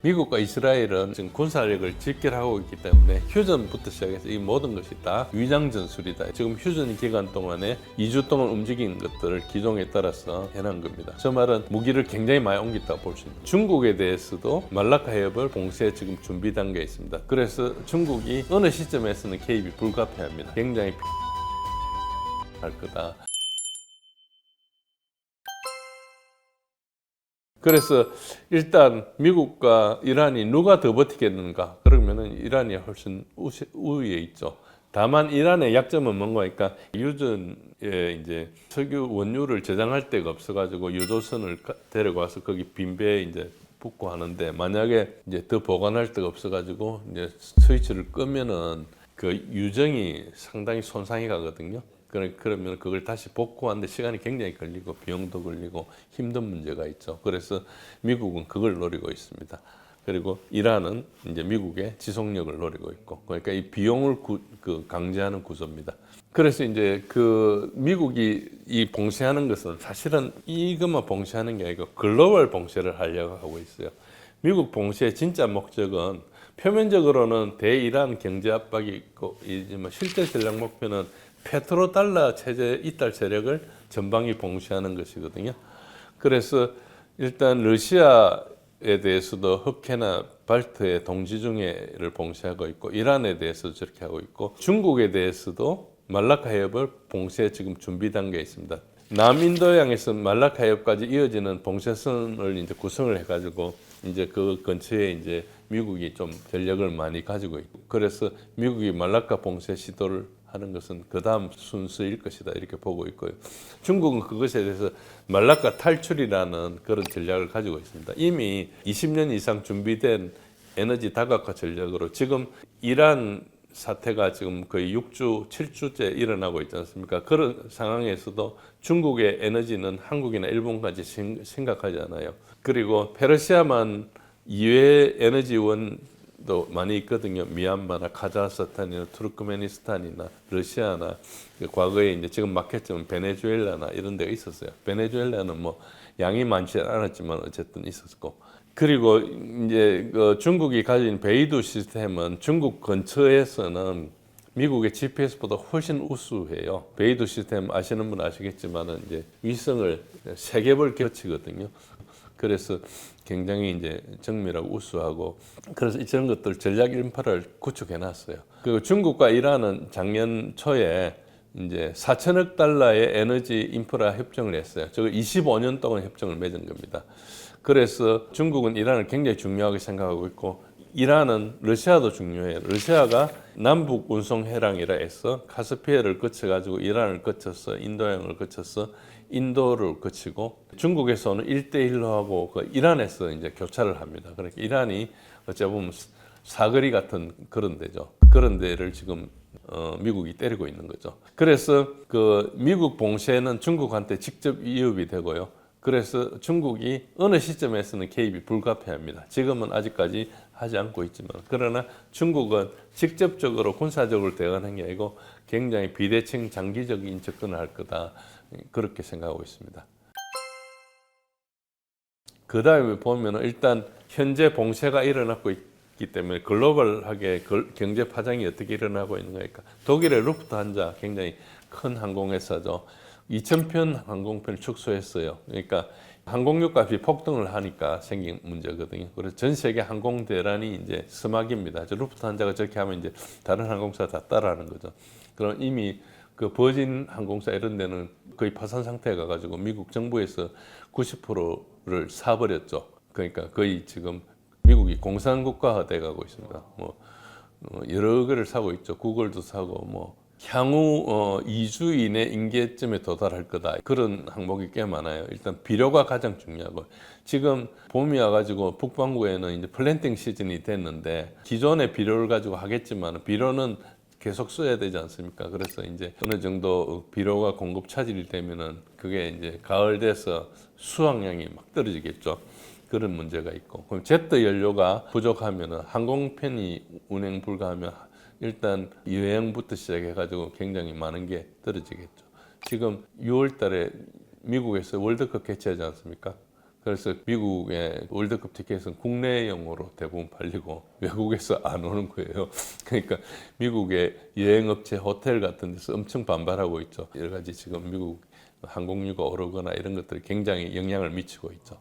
미국과 이스라엘은 지금 군사력을 집결하고 있기 때문에 휴전부터 시작해서 이 모든 것이 다 위장 전술이다. 지금 휴전 기간 동안에 2주 동안 움직인 것들을 기종에 따라서 해놓은 겁니다. 저 말은 무기를 굉장히 많이 옮겼다고 볼 수 있습니다. 중국에 대해서도 말라카 해협을 봉쇄 지금 준비 단계에 있습니다. 그래서 중국이 어느 시점에서는 개입이 불가피합니다. 굉장히 할 거다. 그래서 일단 미국과 이란이 누가 더 버티겠는가? 그러면은 이란이 훨씬 우위에 있죠. 다만 이란의 약점은 뭔가니까 유전에 이제 석유 원유를 저장할 데가 없어가지고 유조선을 데려가서 거기 빈배에 이제 붓고 하는데, 만약에 이제 더 보관할 데가 없어가지고 이제 스위치를 끄면은 그 유정이 상당히 손상이 가거든요. 그러면 그걸 다시 복구하는데 시간이 굉장히 걸리고 비용도 걸리고 힘든 문제가 있죠. 그래서 미국은 그걸 노리고 있습니다. 그리고 이란은 이제 미국의 지속력을 노리고 있고, 그러니까 이 비용을 강제하는 구조입니다. 그래서 이제 그 미국이 이 봉쇄하는 것은 사실은 이것만 봉쇄하는 게 아니고 글로벌 봉쇄를 하려고 하고 있어요. 미국 봉쇄의 진짜 목적은 표면적으로는 대이란 경제 압박이 있고, 실제 전략 목표는 페트로달러 체제 이탈 세력을 전방위 봉쇄하는 것이거든요. 그래서 일단 러시아에 대해서도 흑해나 발트의 동지중해를 봉쇄하고 있고, 이란에 대해서도 저렇게 하고 있고, 중국에 대해서도 말라카 해협을 봉쇄 지금 준비 단계에 있습니다. 남인도양에서 말라카 해협까지 이어지는 봉쇄선을 이제 구성을 해가지고 이제 그 근처에 이제 미국이 좀 전력을 많이 가지고 있고, 그래서 미국이 말라카 봉쇄 시도를 하는 것은 그 다음 순서일 것이다, 이렇게 보고 있고요. 중국은 그것에 대해서 말라카 탈출이라는 그런 전략을 가지고 있습니다. 이미 20년 이상 준비된 에너지 다각화 전략으로 지금 이란 사태가 지금 거의 6주, 7주째 일어나고 있지 않습니까? 그런 상황에서도 중국의 에너지는 한국이나 일본까지 심각하지 않아요. 그리고 페르시아만 이외의 에너지원도 많이 있거든요. 미얀마나 카자흐스탄이나 투르크메니스탄이나 러시아나, 과거에 이제 지금 막혔지만 베네수엘라나 이런 데가 있었어요. 베네수엘라는 뭐 양이 많지 않았지만 어쨌든 있었고, 그리고 이제 그 중국이 가진 베이두 시스템은 중국 근처에서는 미국의 GPS보다 훨씬 우수해요. 베이두 시스템 아시는 분 아시겠지만은 이제 위성을 3겹을 거치거든요. 그래서 굉장히 이제 정밀하고 우수하고, 그래서 이런 것들 전략 인프라를 구축해 놨어요. 그리고 중국과 이란은 작년 초에 이제 4천억 달러의 에너지 인프라 협정을 했어요. 저거 25년 동안 협정을 맺은 겁니다. 그래서 중국은 이란을 굉장히 중요하게 생각하고 있고, 이란은 러시아도 중요해요. 러시아가 남북 운송 회랑이라 해서 카스피해를 거쳐가지고 이란을 거쳐서 인도양을 거쳐서 인도를 거치고, 중국에서는 1대1로 하고 그 이란에서 이제 교차를 합니다. 그러니까 이란이 어찌 보면 사거리 같은 그런 데죠. 그런 데를 지금 미국이 때리고 있는 거죠. 그래서 그 미국 봉쇄는 중국한테 직접 위협이 되고요. 그래서 중국이 어느 시점에서는 개입이 불가피합니다. 지금은 아직까지 하지 않고 있지만, 그러나 중국은 직접적으로 군사적으로 대응하는 게 아니고 굉장히 비대칭 장기적인 접근을 할 거다, 그렇게 생각하고 있습니다. 그 다음에 보면 일단 현재 봉쇄가 일어나고 있기 때문에 글로벌하게 경제 파장이 어떻게 일어나고 있는가 하니까, 독일의 루프트한자 굉장히 큰 항공회사죠. 2,000편 항공편을 축소했어요. 그러니까 항공유 값이 폭등을 하니까 생긴 문제거든요. 그래서 전 세계 항공 대란이 이제 스막입니다. 루프트한자가 저렇게 하면 이제 다른 항공사 다 따라하는 거죠. 그럼 이미 그 버진 항공사 이런 데는 거의 파산 상태에 가가지고 미국 정부에서 90%를 사버렸죠. 그러니까 거의 지금 미국이 공산국가화 돼가고 있습니다. 뭐 여러 개를 사고 있죠. 구글도 사고, 뭐 향후 2주 이내 임계점에 도달할 거다, 그런 항목이 꽤 많아요. 일단 비료가 가장 중요하고, 지금 봄이 와가지고 북반구에는 이제 플랜팅 시즌이 됐는데 기존의 비료를 가지고 하겠지만 비료는 계속 써야 되지 않습니까? 그래서 이제 어느 정도 비료가 공급 차질이 되면은 그게 이제 가을 돼서 수확량이 막 떨어지겠죠. 그런 문제가 있고, 그럼 제트 연료가 부족하면은 항공편이 운행 불가하면 일단 여행부터 시작해가지고 굉장히 많은 게 떨어지겠죠. 지금 6월 달에 미국에서 월드컵 개최하지 않습니까? 그래서 미국의 월드컵 티켓은 국내용으로 대부분 팔리고 외국에서 안 오는 거예요. 그러니까 미국의 여행업체, 호텔 같은 데서 엄청 반발하고 있죠. 여러 가지 지금 미국 항공료가 오르거나 이런 것들이 굉장히 영향을 미치고 있죠.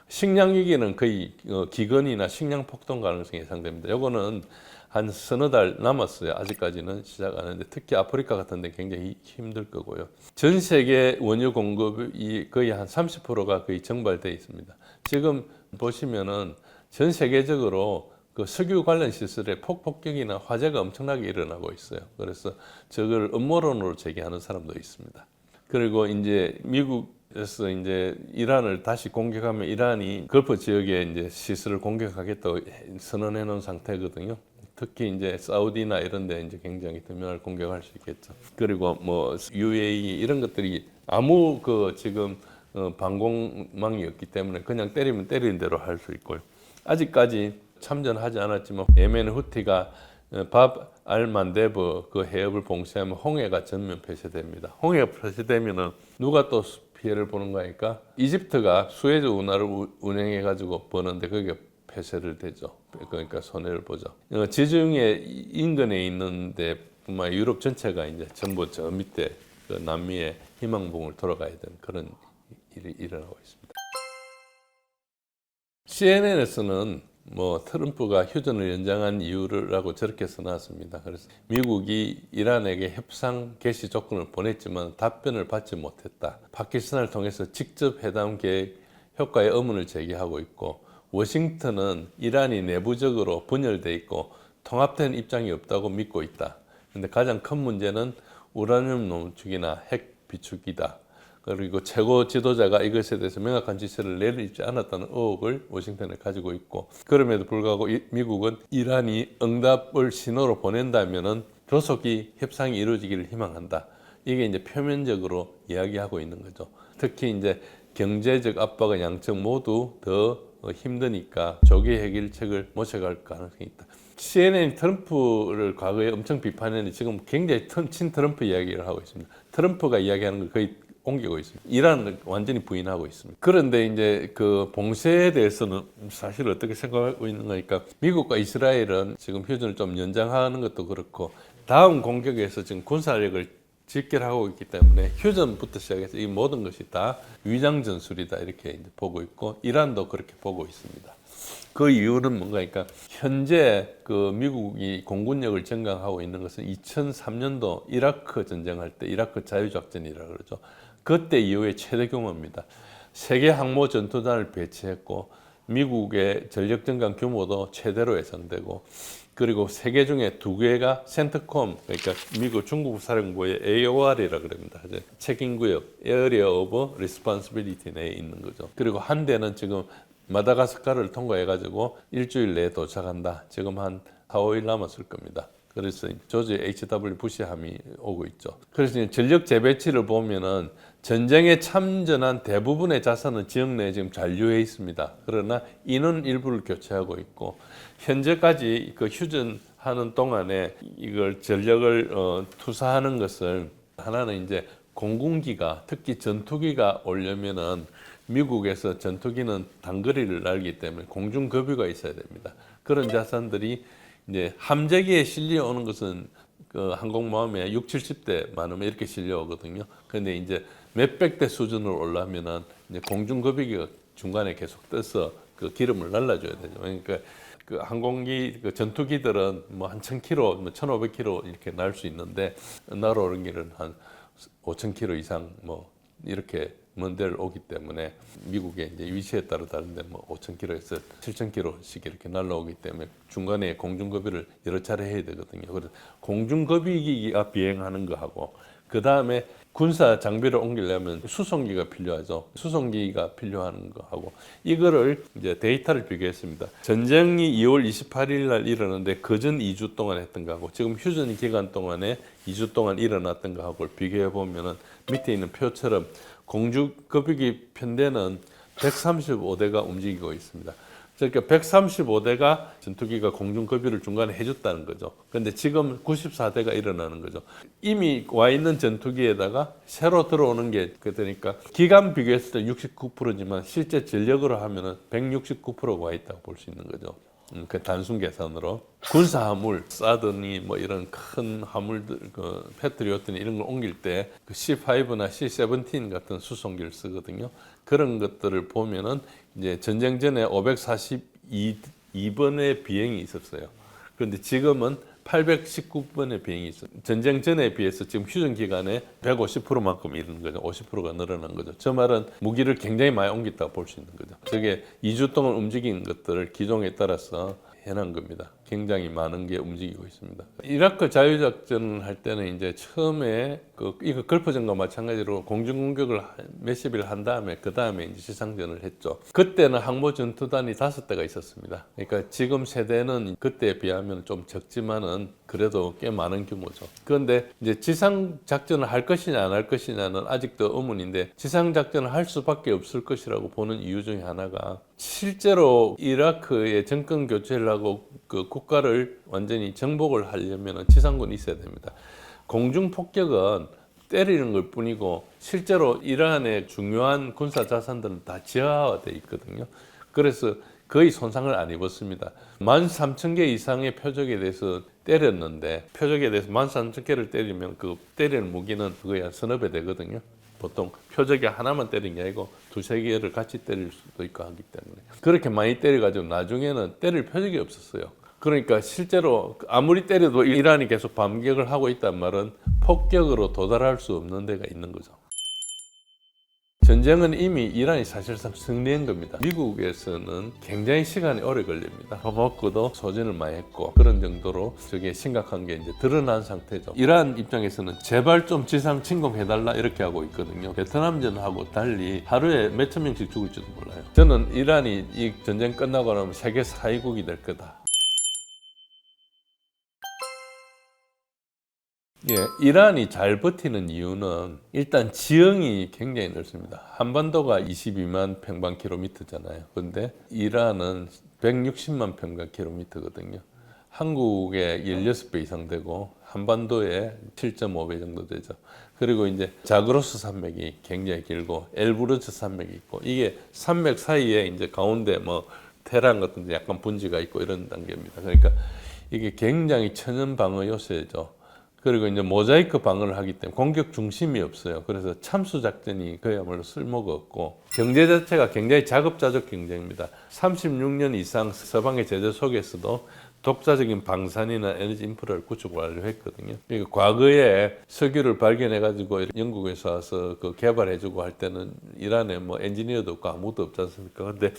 식량 위기는 거의 기근이나 식량 폭동 가능성이 예상됩니다. 이거는 한 서너 달 남았어요. 아직까지는 시작 안 했는데 특히 아프리카 같은 데 굉장히 힘들 거고요. 전 세계 원유 공급이 거의 한 30%가 거의 정발되어 있습니다. 지금 보시면은 전 세계적으로 그 석유 관련 시설에 폭격이나 화재가 엄청나게 일어나고 있어요. 그래서 저걸 음모론으로 제기하는 사람도 있습니다. 그리고 이제 미국에서 이제 이란을 다시 공격하면 이란이 걸프 지역에 이제 시설을 공격하겠다고 선언해 놓은 상태거든요. 특히 이제 사우디나 이런 데 이제 굉장히 터미널 공격할 수 있겠죠. 그리고 뭐 UAE 이런 것들이 아무 그 지금 방공망이 없기 때문에 그냥 때리면 때리는 대로 할 수 있고요. 아직까지 참전하지 않았지만 예멘 후티가 밥 알만데브 그 해협을 봉쇄하면 홍해가 전면 폐쇄됩니다. 홍해가 폐쇄되면은 누가 또 피해를 보는 거니까 이집트가 수에즈 운하를 운행해 가지고 버는데 그게 폐쇄를 되죠. 그러니까 손해를 보죠. 지중해 인근에 있는데 뿐만 유럽 전체가 이제 전부 저 밑에 그 남미의 희망봉을 돌아가야 되는 그런 일이 일어나고 있습니다. CNN에서는 뭐 트럼프가 휴전을 연장한 이유라고 저렇게 써놨습니다. 그래서 미국이 이란에게 협상 개시 조건을 보냈지만 답변을 받지 못했다. 파키스탄을 통해서 직접 회담 계획 효과의 의문을 제기하고 있고 워싱턴은 이란이 내부적으로 분열돼 있고 통합된 입장이 없다고 믿고 있다. 그런데 가장 큰 문제는 우라늄 농축이나 핵 비축이다. 그리고 최고 지도자가 이것에 대해서 명확한 지시를 내리지 않았다는 의혹을 워싱턴에 가지고 있고 그럼에도 불구하고 미국은 이란이 응답을 신호로 보낸다면은 조속히 협상이 이루어지기를 희망한다. 이게 이제 표면적으로 이야기하고 있는 거죠. 특히 이제 경제적 압박은 양측 모두 더 힘드니까 조기 해결책을 모색할 가능성이 있다. CNN이 트럼프를 과거에 엄청 비판했는데 지금 굉장히 친 트럼프 이야기를 하고 있습니다. 트럼프가 이야기하는 걸 거의 옮기고 있습니다. 이란은 완전히 부인하고 있습니다. 그런데 이제 그 봉쇄에 대해서는 사실 어떻게 생각하고 있는 거니까 미국과 이스라엘은 지금 휴전을 좀 연장하는 것도 그렇고 다음 공격에서 지금 군사력을 집결하고 있기 때문에 휴전부터 시작해서 이 모든 것이 다 위장 전술이다 이렇게 이제 보고 있고 이란도 그렇게 보고 있습니다. 그 이유는 뭔가니까 현재 그 미국이 공군력을 증강하고 있는 것은 2003년도 이라크 전쟁할 때 이라크 자유작전이라 그러죠. 그때 이후에 최대 규모입니다. 세계 항모 전투단을 배치했고 미국의 전력 증강 규모도 최대로 예상되고 그리고 세 개 중에 두 개가 센트콤 그러니까 미국 중국 사령부의 AOR이라 그럽니다. 책임구역 Area of Responsibility 내에 있는 거죠. 그리고 한 대는 지금 마다가스카르를 통과해가지고 일주일 내에 도착한다. 지금 한 4, 5일 남았을 겁니다. 그래서 조지 H.W. 부시함이 오고 있죠. 그래서 전력 재배치를 보면은 전쟁에 참전한 대부분의 자산은 지역 내에 지금 잔류해 있습니다. 그러나 인원 일부를 교체하고 있고 현재까지 그 휴전하는 동안에 이걸 전력을 투사하는 것을 하나는 이제 공군기가 특히 전투기가 오려면은 미국에서 전투기는 단거리를 날기 때문에 공중급유가 있어야 됩니다. 그런 자산들이 이제 함재기에 실려오는 것은 그 항공모함에 6, 70대 많으면 이렇게 실려오거든요. 그런데 이제 몇백 대 수준으로 올라오면은 이제 공중급유기가 중간에 계속 떠서 그 기름을 날라줘야 되죠. 그러니까 그 항공기, 그 전투기들은 뭐 한 1000km, 뭐 1500km 이렇게 날 수 있는데 날아오는 길은 한 5000km 이상 뭐 이렇게 먼 데를 오기 때문에 미국의 이제 위치에 따라 다른데 뭐 5000km에서 7000km씩 이렇게 날아오기 때문에 중간에 공중급유를 여러 차례 해야 되거든요. 그래서 공중급유기가 비행하는 거하고 그 다음에 군사 장비를 옮기려면 수송기가 필요하죠. 수송기가 필요한 거하고 이거를 이제 데이터를 비교했습니다. 전쟁이 2월 28일 날 일어났는데 그전 2주 동안 했던 거하고 지금 휴전 기간 동안에 2주 동안 일어났던 거하고 비교해 보면은 밑에 있는 표처럼 공중급유기 편대는 135대가 움직이고 있습니다. 그러니까 135대가 전투기가 공중급유를 중간에 해줬다는 거죠. 그런데 지금 94대가 일어나는 거죠. 이미 와 있는 전투기에다가 새로 들어오는 게 그러니까 기간 비교했을 때 69%지만 실제 전력으로 하면은 169%가 와 있다고 볼 수 있는 거죠. 그 단순 계산으로 군사 화물, 사드니 뭐 이런 큰 화물들, 그 패트리어트니 이런 걸 옮길 때 그 C5나 C17 같은 수송기를 쓰거든요. 그런 것들을 보면은 이제 전쟁 전에 542번의 비행이 있었어요. 그런데 지금은 819번의 비행이 있어요. 전쟁 전에 비해서 지금 휴전 기간에 150%만큼 이르는 거죠. 50%가 늘어난 거죠. 저 말은 무기를 굉장히 많이 옮겼다고 볼 수 있는 거죠. 저게 2주 동안 움직인 것들을 기종에 따라서 해놓은 겁니다. 굉장히 많은 게 움직이고 있습니다. 이라크 자유작전을 할 때는 이제 처음에 이거 걸프전과 마찬가지로 공중공격을 몇십 일 한 다음에 그 다음에 이제 지상전을 했죠. 그때는 항모 전투단이 5대가 있었습니다. 그러니까 지금 세대는 그때에 비하면 좀 적지만은 그래도 꽤 많은 규모죠. 그런데 이제 지상작전을 할 것이냐 안 할 것이냐는 아직도 의문인데 지상작전을 할 수밖에 없을 것이라고 보는 이유 중에 하나가 실제로 이라크의 정권 교체를 하고 그 국가를 완전히 정복을 하려면 지상군이 있어야 됩니다. 공중 폭격은 때리는 것 뿐이고 실제로 이란의 중요한 군사 자산들은 다 지하화되어 있거든요. 그래서 거의 손상을 안 입었습니다. 13,000개 이상의 표적에 대해서 때렸는데 표적에 대해서 13,000개를 때리면 그 때리는 무기는 거의 한 서너 배 되거든요. 보통 표적이 하나만 때린 게 아니고 두세 개를 같이 때릴 수도 있고 하기 때문에 그렇게 많이 때려가지고 나중에는 때릴 표적이 없었어요. 그러니까 실제로 아무리 때려도 이란이 계속 반격을 하고 있단 말은 폭격으로 도달할 수 없는 데가 있는 거죠. 전쟁은 이미 이란이 사실상 승리한 겁니다. 미국에서는 굉장히 시간이 오래 걸립니다. 토마호크도 소진을 많이 했고 그런 정도로 저게 심각한 게 이제 드러난 상태죠. 이란 입장에서는 제발 좀 지상 침공해달라 이렇게 하고 있거든요. 베트남전하고 달리 하루에 몇천 명씩 죽을지도 몰라요. 저는 이란이 이 전쟁 끝나고 나면 세계 4위국이 될 거다. 예, 이란이 잘 버티는 이유는 일단 지형이 굉장히 넓습니다. 한반도가 22만 평방킬로미터잖아요. 그런데 이란은 160만 평방킬로미터거든요. 한국의 16배 이상 되고 한반도에 7.5배 정도 되죠. 그리고 이제 자그로스 산맥이 굉장히 길고 엘브루즈 산맥이 있고 이게 산맥 사이에 이제 가운데 뭐 테란 같은 데 약간 분지가 있고 이런 단계입니다. 그러니까 이게 굉장히 천연 방어 요새죠. 그리고 이제 모자이크 방어를 하기 때문에 공격 중심이 없어요. 그래서 참수 작전이 그야말로 쓸모가 없고 경제 자체가 굉장히 자급자족 경쟁입니다. 36년 이상 서방의 제재 속에서도 독자적인 방산이나 에너지 인프라를 구축 완료했거든요. 그러니까 과거에 석유를 발견해가지고 영국에서 와서 그 개발해주고 할 때는 이란에 뭐 엔지니어도 없고 아무도 없지 않습니까? 근데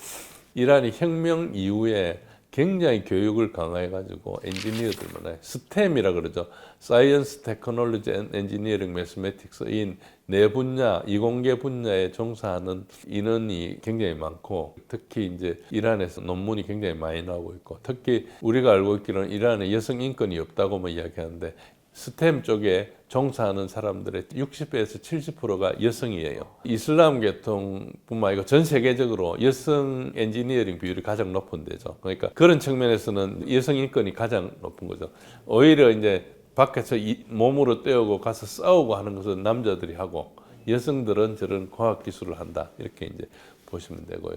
이란이 혁명 이후에 굉장히 교육을 강화해가지고 엔지니어들만 스템이라 그러죠. 사이언스, 테크놀로지, 엔지니어링, 매스매틱스인 네 분야, 이공계 분야에 종사하는 인원이 굉장히 많고 특히 이제 이란에서 논문이 굉장히 많이 나오고 있고 특히 우리가 알고 있기로는 이란에 여성 인권이 없다고만 이야기하는데 스템 쪽에 종사하는 사람들의 60에서 70%가 여성이에요. 이슬람 계통뿐만 아니고 전 세계적으로 여성 엔지니어링 비율이 가장 높은 데죠. 그러니까 그런 측면에서는 여성 인권이 가장 높은 거죠. 오히려 이제 밖에서 몸으로 때우고 가서 싸우고 하는 것은 남자들이 하고 여성들은 저런 과학 기술을 한다. 이렇게 이제 보시면 되고요.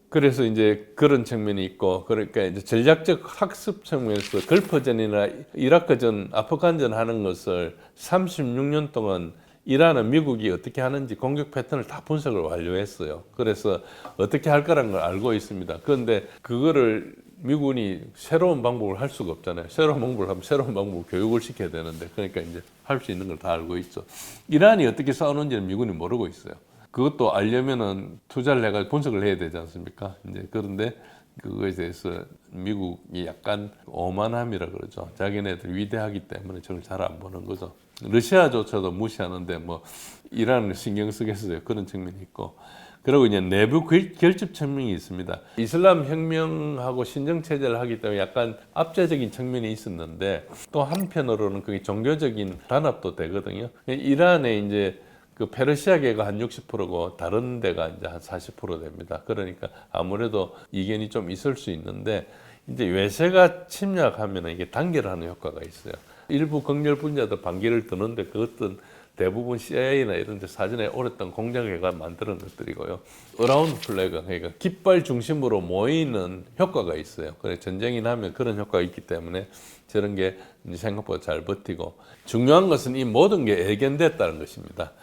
그래서 이제 그런 측면이 있고, 그러니까 이제 전략적 학습 측면에서 걸프전이나 이라크전, 아프간전 하는 것을 36년 동안 이란은 미국이 어떻게 하는지 공격 패턴을 다 분석을 완료했어요. 그래서 어떻게 할 거라는 걸 알고 있습니다. 그런데 그거를 미군이 새로운 방법을 할 수가 없잖아요. 새로운 방법을 하면 새로운 방법을 교육을 시켜야 되는데, 그러니까 이제 할 수 있는 걸 다 알고 있죠. 이란이 어떻게 싸우는지는 미군이 모르고 있어요. 그것도 알려면은 투자를 해가지고 분석을 해야 되지 않습니까? 이제 그런데 그거에 대해서 미국이 약간 오만함이라 그러죠. 자기네들 위대하기 때문에 저걸 잘 안 보는 거죠. 러시아조차도 무시하는데 뭐 이란을 신경 쓰겠어요. 그런 측면이 있고. 그리고 이제 내부 결집 측면이 있습니다. 이슬람 혁명하고 신정 체제를 하기 때문에 약간 압제적인 측면이 있었는데 또 한편으로는 그게 종교적인 단합도 되거든요. 이란에 이제 그 페르시아계가 한 60%고 다른 데가 이제 한 40% 됩니다. 그러니까 아무래도 이견이 좀 있을 수 있는데 이제 외세가 침략하면 이게 단결하는 효과가 있어요. 일부 극렬 분자도 반기를 드는데 그것은 대부분 CIA나 이런 데 사전에 오랫동안 공작회가 만드는 것들이고요. 어라운드 플래그, 그러니까 깃발 중심으로 모이는 효과가 있어요. 그래 전쟁이 나면 그런 효과가 있기 때문에 저런 게 생각보다 잘 버티고, 중요한 것은 이 모든 게 예견됐다는 것입니다.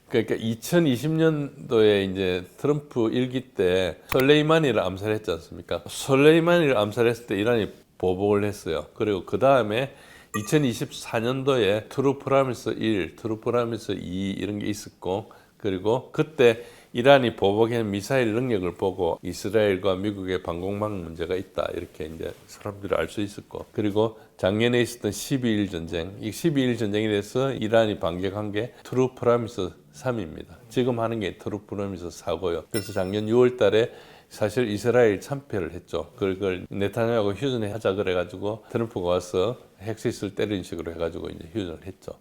그러니까 2020년도에 이제 트럼프 일기 때 솔레이마니를 암살했지 않습니까? 솔레이마니를 암살했을 때 이란이 보복을 했어요. 그리고 그 다음에 2024년도에 트루 프라미스 1, 트루 프라미스 2 이런 게 있었고, 그리고 그때 이란이 보복한 미사일 능력을 보고 이스라엘과 미국의 방공망 문제가 있다 이렇게 이제 사람들이 알 수 있었고, 그리고 작년에 있었던 12.1 전쟁, 이 12.1 전쟁에 대해서 이란이 반격한 게 트루 프라미스 3입니다. 지금 하는 게 트루 프라미스 4고요. 그래서 작년 6월 달에 사실 이스라엘 참패를 했죠. 그걸 네타냐후가 휴전을 하자 그래가지고 트럼프가 와서 핵시스를 때리는 식으로 해가지고 이제 휴전을 했죠.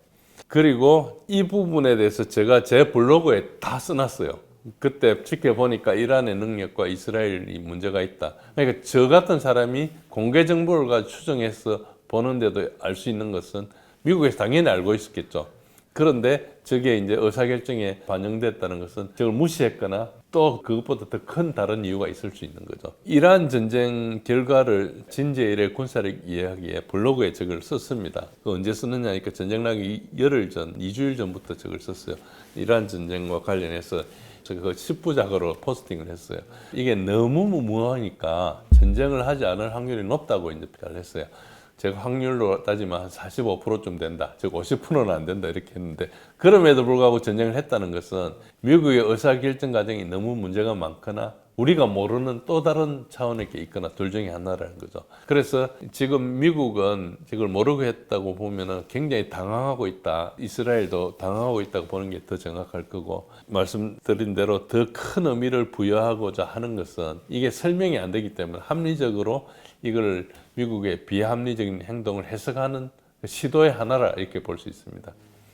그리고 이 부분에 대해서 제가 제 블로그에 다 써놨어요. 그때 지켜보니까 이란의 능력과 이스라엘이 문제가 있다. 그러니까 저 같은 사람이 공개 정보를 가지고 추정해서 보는데도 알 수 있는 것은 미국에서 당연히 알고 있었겠죠. 그런데 저게 이제 의사결정에 반영됐다는 것은 저걸 무시했거나 또 그것보다 더 큰 다른 이유가 있을 수 있는 거죠. 이란 전쟁 결과를 진제1의 군사력 이야기에 블로그에 저걸 썼습니다. 그 언제 썼느냐 하니까 전쟁 나기 열흘 전, 2주일 전부터 저걸 썼어요. 이란 전쟁과 관련해서 그 10부작으로 포스팅을 했어요. 이게 너무 무모하니까 전쟁을 하지 않을 확률이 높다고 이제 표현을 했어요. 제가 확률로 따지면 한 45%좀 된다. 즉 50%는 안 된다 이렇게 했는데, 그럼에도 불구하고 전쟁을 했다는 것은 미국의 의사결정 과정이 너무 문제가 많거나 우리가 모르는 또 다른 차원의 게 있거나 둘 중에 하나라는 거죠. 그래서 지금 미국은 이걸 모르고 했다고 보면은 굉장히 당황하고 있다. 이스라엘도 당황하고 있다고 보는 게 더 정확할 거고, 말씀드린 대로 더 큰 의미를 부여하고자 하는 것은 이게 설명이 안 되기 때문에 합리적으로 이걸 미국의 비합리적인 행동을 해석하는 시도의 하나라 이렇게 볼 수 있습니다.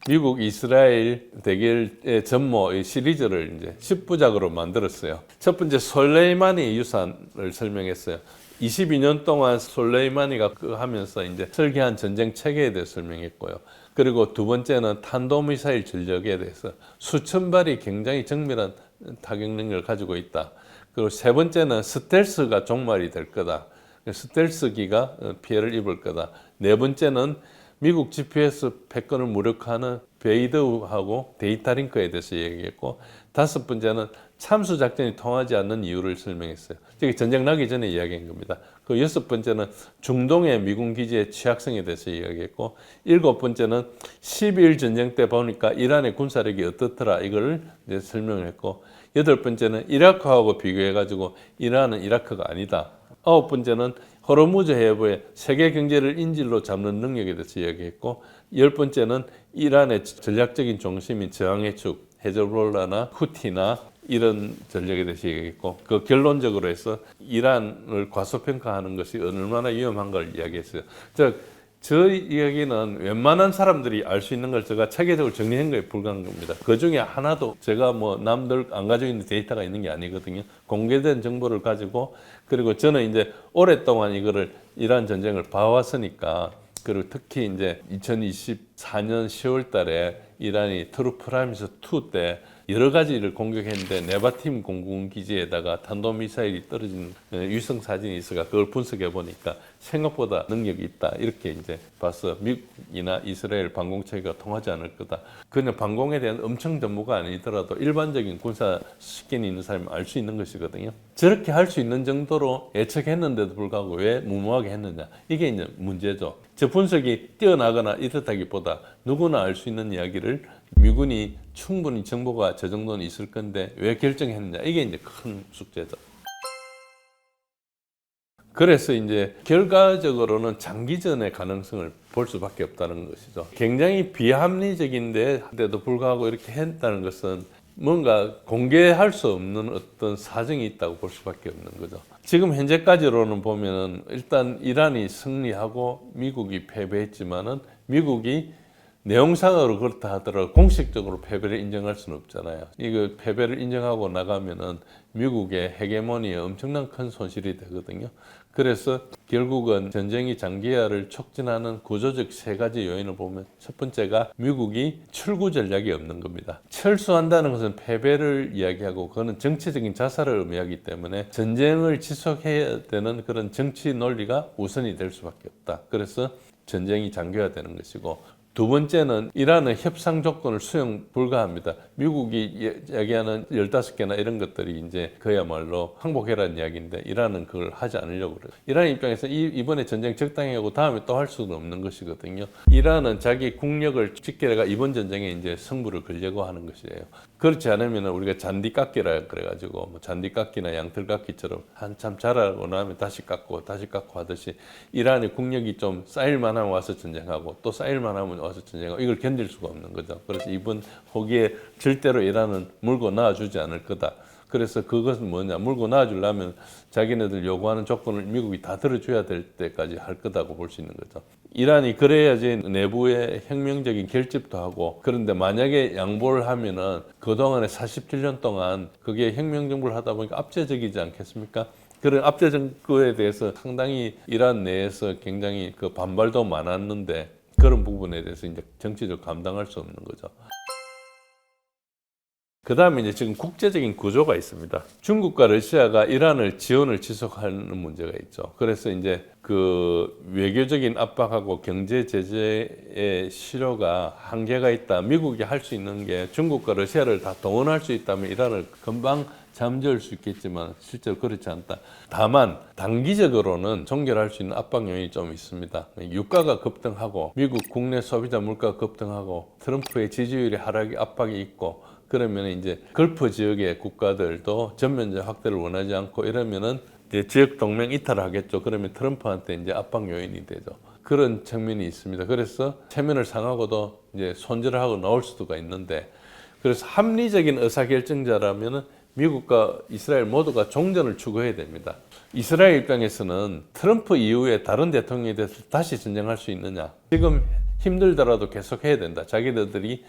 미국 이스라엘 대결의 전모 시리즈를 이제 10부작으로 만들었어요. 첫 번째 솔레이마니 유산을 설명했어요. 22년 동안 솔레이마니가 하면서 이제 설계한 전쟁 체계에 대해서 설명했고요. 그리고 두 번째는 탄도미사일 전력에 대해서 수천 발이 굉장히 정밀한 타격 능력을 가지고 있다. 그리고 세 번째는 스텔스가 종말이 될 거다. 스텔스기가 피해를 입을 거다. 네 번째는 미국 GPS 패권을 무력화하는 베이드하고 데이터 링크에 대해서 얘기했고, 다섯 번째는 참수 작전이 통하지 않는 이유를 설명했어요. 저게 전쟁 나기 전에 이야기한 겁니다. 그 여섯 번째는 중동의 미군 기지의 취약성에 대해서 이야기했고, 일곱 번째는 12.1 전쟁 때 보니까 이란의 군사력이 어떻더라 이걸 이제 설명을 했고, 여덟 번째는 이라크하고 비교해가지고 이란은 이라크가 아니다. 아홉 번째는 호르무즈 해협의 세계 경제를 인질로 잡는 능력에 대해서 이야기했고, 열 번째는 이란의 전략적인 중심인 저항의 축, 헤즈볼라나 후티나 이런 전력에 대해서 얘기했고, 그 결론적으로 해서 이란을 과소평가하는 것이 얼마나 위험한 걸 이야기했어요. 저 이야기는 웬만한 사람들이 알 수 있는 걸 제가 체계적으로 정리한 거에 불과한 겁니다. 그 중에 하나도 제가 뭐 남들 안 가지고 있는 데이터가 있는 게 아니거든요. 공개된 정보를 가지고, 그리고 저는 이제 오랫동안 이거를 이란 전쟁을 봐왔으니까, 그리고 특히 이제 2024년 10월 달에 이란이 트루 프라미스 2 때 여러 가지를 공격했는데 네바팀 공군기지에다가 탄도미사일이 떨어진 위성 사진이 있어가 그걸 분석해 보니까 생각보다 능력이 있다 이렇게 이제 봐서 미국이나 이스라엘 방공체계가 통하지 않을 거다. 그냥 방공에 대한 엄청 전문가 아니더라도 일반적인 군사 식견이 있는 사람이 알 수 있는 것이거든요. 저렇게 할 수 있는 정도로 예측했는데도 불구하고 왜 무모하게 했느냐, 이게 이제 문제죠. 저 분석이 뛰어나거나 이렇다기보다 누구나 알 수 있는 이야기를 미군이 충분히 정보가 저 정도는 있을 건데 왜 결정했느냐, 이게 이제 큰 숙제죠. 그래서 이제 결과적으로는 장기전의 가능성을 볼 수밖에 없다는 것이죠. 굉장히 비합리적인데도 불구하고 이렇게 했다는 것은 뭔가 공개할 수 없는 어떤 사정이 있다고 볼 수밖에 없는 거죠. 지금 현재까지로는 보면은 일단 이란이 승리하고 미국이 패배했지만은 미국이 내용상으로 그렇다 하더라도 공식적으로 패배를 인정할 수는 없잖아요. 이거 패배를 인정하고 나가면은 미국의 헤게모니에 엄청난 큰 손실이 되거든요. 그래서 결국은 전쟁이 장기화를 촉진하는 구조적 세 가지 요인을 보면 첫 번째가 미국이 출구 전략이 없는 겁니다. 철수한다는 것은 패배를 이야기하고 그거는 정치적인 자살을 의미하기 때문에 전쟁을 지속해야 되는 그런 정치 논리가 우선이 될 수밖에 없다. 그래서 전쟁이 장기화되는 것이고, 두 번째는 이란은 협상 조건을 수용 불가합니다. 미국이 이야기하는 15개나 이런 것들이 이제 그야말로 항복해라는 이야기인데 이란은 그걸 하지 않으려고 그래요. 이란 입장에서 이번에 전쟁 적당히 하고 다음에 또 할 수는 없는 것이거든요. 이란은 자기 국력을 지키다가 이번 전쟁에 이제 승부를 걸려고 하는 것이에요. 그렇지 않으면 우리가 잔디깎기라 그래가지고 뭐 잔디깎기나 양털깎기처럼 한참 자라고 나면 다시 깎고 하듯이 이란의 국력이 좀 쌓일만 하면 와서 전쟁하고 또 쌓일만 하면 와서 전쟁하고 이걸 견딜 수가 없는 거죠. 그래서 이번 호기에 절대로 이란은 물고 나와주지 않을 거다. 그래서 그것은 뭐냐, 물고 나와주려면 자기네들 요구하는 조건을 미국이 다 들어줘야 될 때까지 할 거다고 볼 수 있는 거죠. 이란이 그래야지 내부의 혁명적인 결집도 하고, 그런데 만약에 양보를 하면은 그동안에 47년 동안 그게 혁명정부를 하다 보니까 압제적이지 않겠습니까? 그런 압제정부에 대해서 상당히 이란 내에서 굉장히 그 반발도 많았는데 그런 부분에 대해서 이제 정치적으로 감당할 수 없는 거죠. 그 다음에 이제 지금 국제적인 구조가 있습니다. 중국과 러시아가 이란을 지원을 지속하는 문제가 있죠. 그래서 이제 그 외교적인 압박하고 경제 제재의 실효가 한계가 있다. 미국이 할 수 있는 게 중국과 러시아를 다 동원할 수 있다면 이란을 금방 잠재울 수 있겠지만 실제로 그렇지 않다. 다만 단기적으로는 종결할 수 있는 압박 요인이 좀 있습니다. 유가가 급등하고 미국 국내 소비자 물가가 급등하고 트럼프의 지지율의 하락이 압박이 있고, 그러면 이제 걸프 지역의 국가들도 전면적 확대를 원하지 않고 이러면은 이제 지역 동맹 이탈을 하겠죠. 그러면 트럼프한테 이제 압박 요인이 되죠. 그런 측면이 있습니다. 그래서 체면을 상하고도 이제 손절을 하고 나올 수가 있는데, 그래서 합리적인 의사결정자라면은 미국과 이스라엘 모두가 종전을 추구해야 됩니다. 이스라엘 입장에서는 트럼프 이후에 다른 대통령에 대해서 다시 전쟁할 수 있느냐? 지금 힘들더라도 계속 해야 된다. 자기들이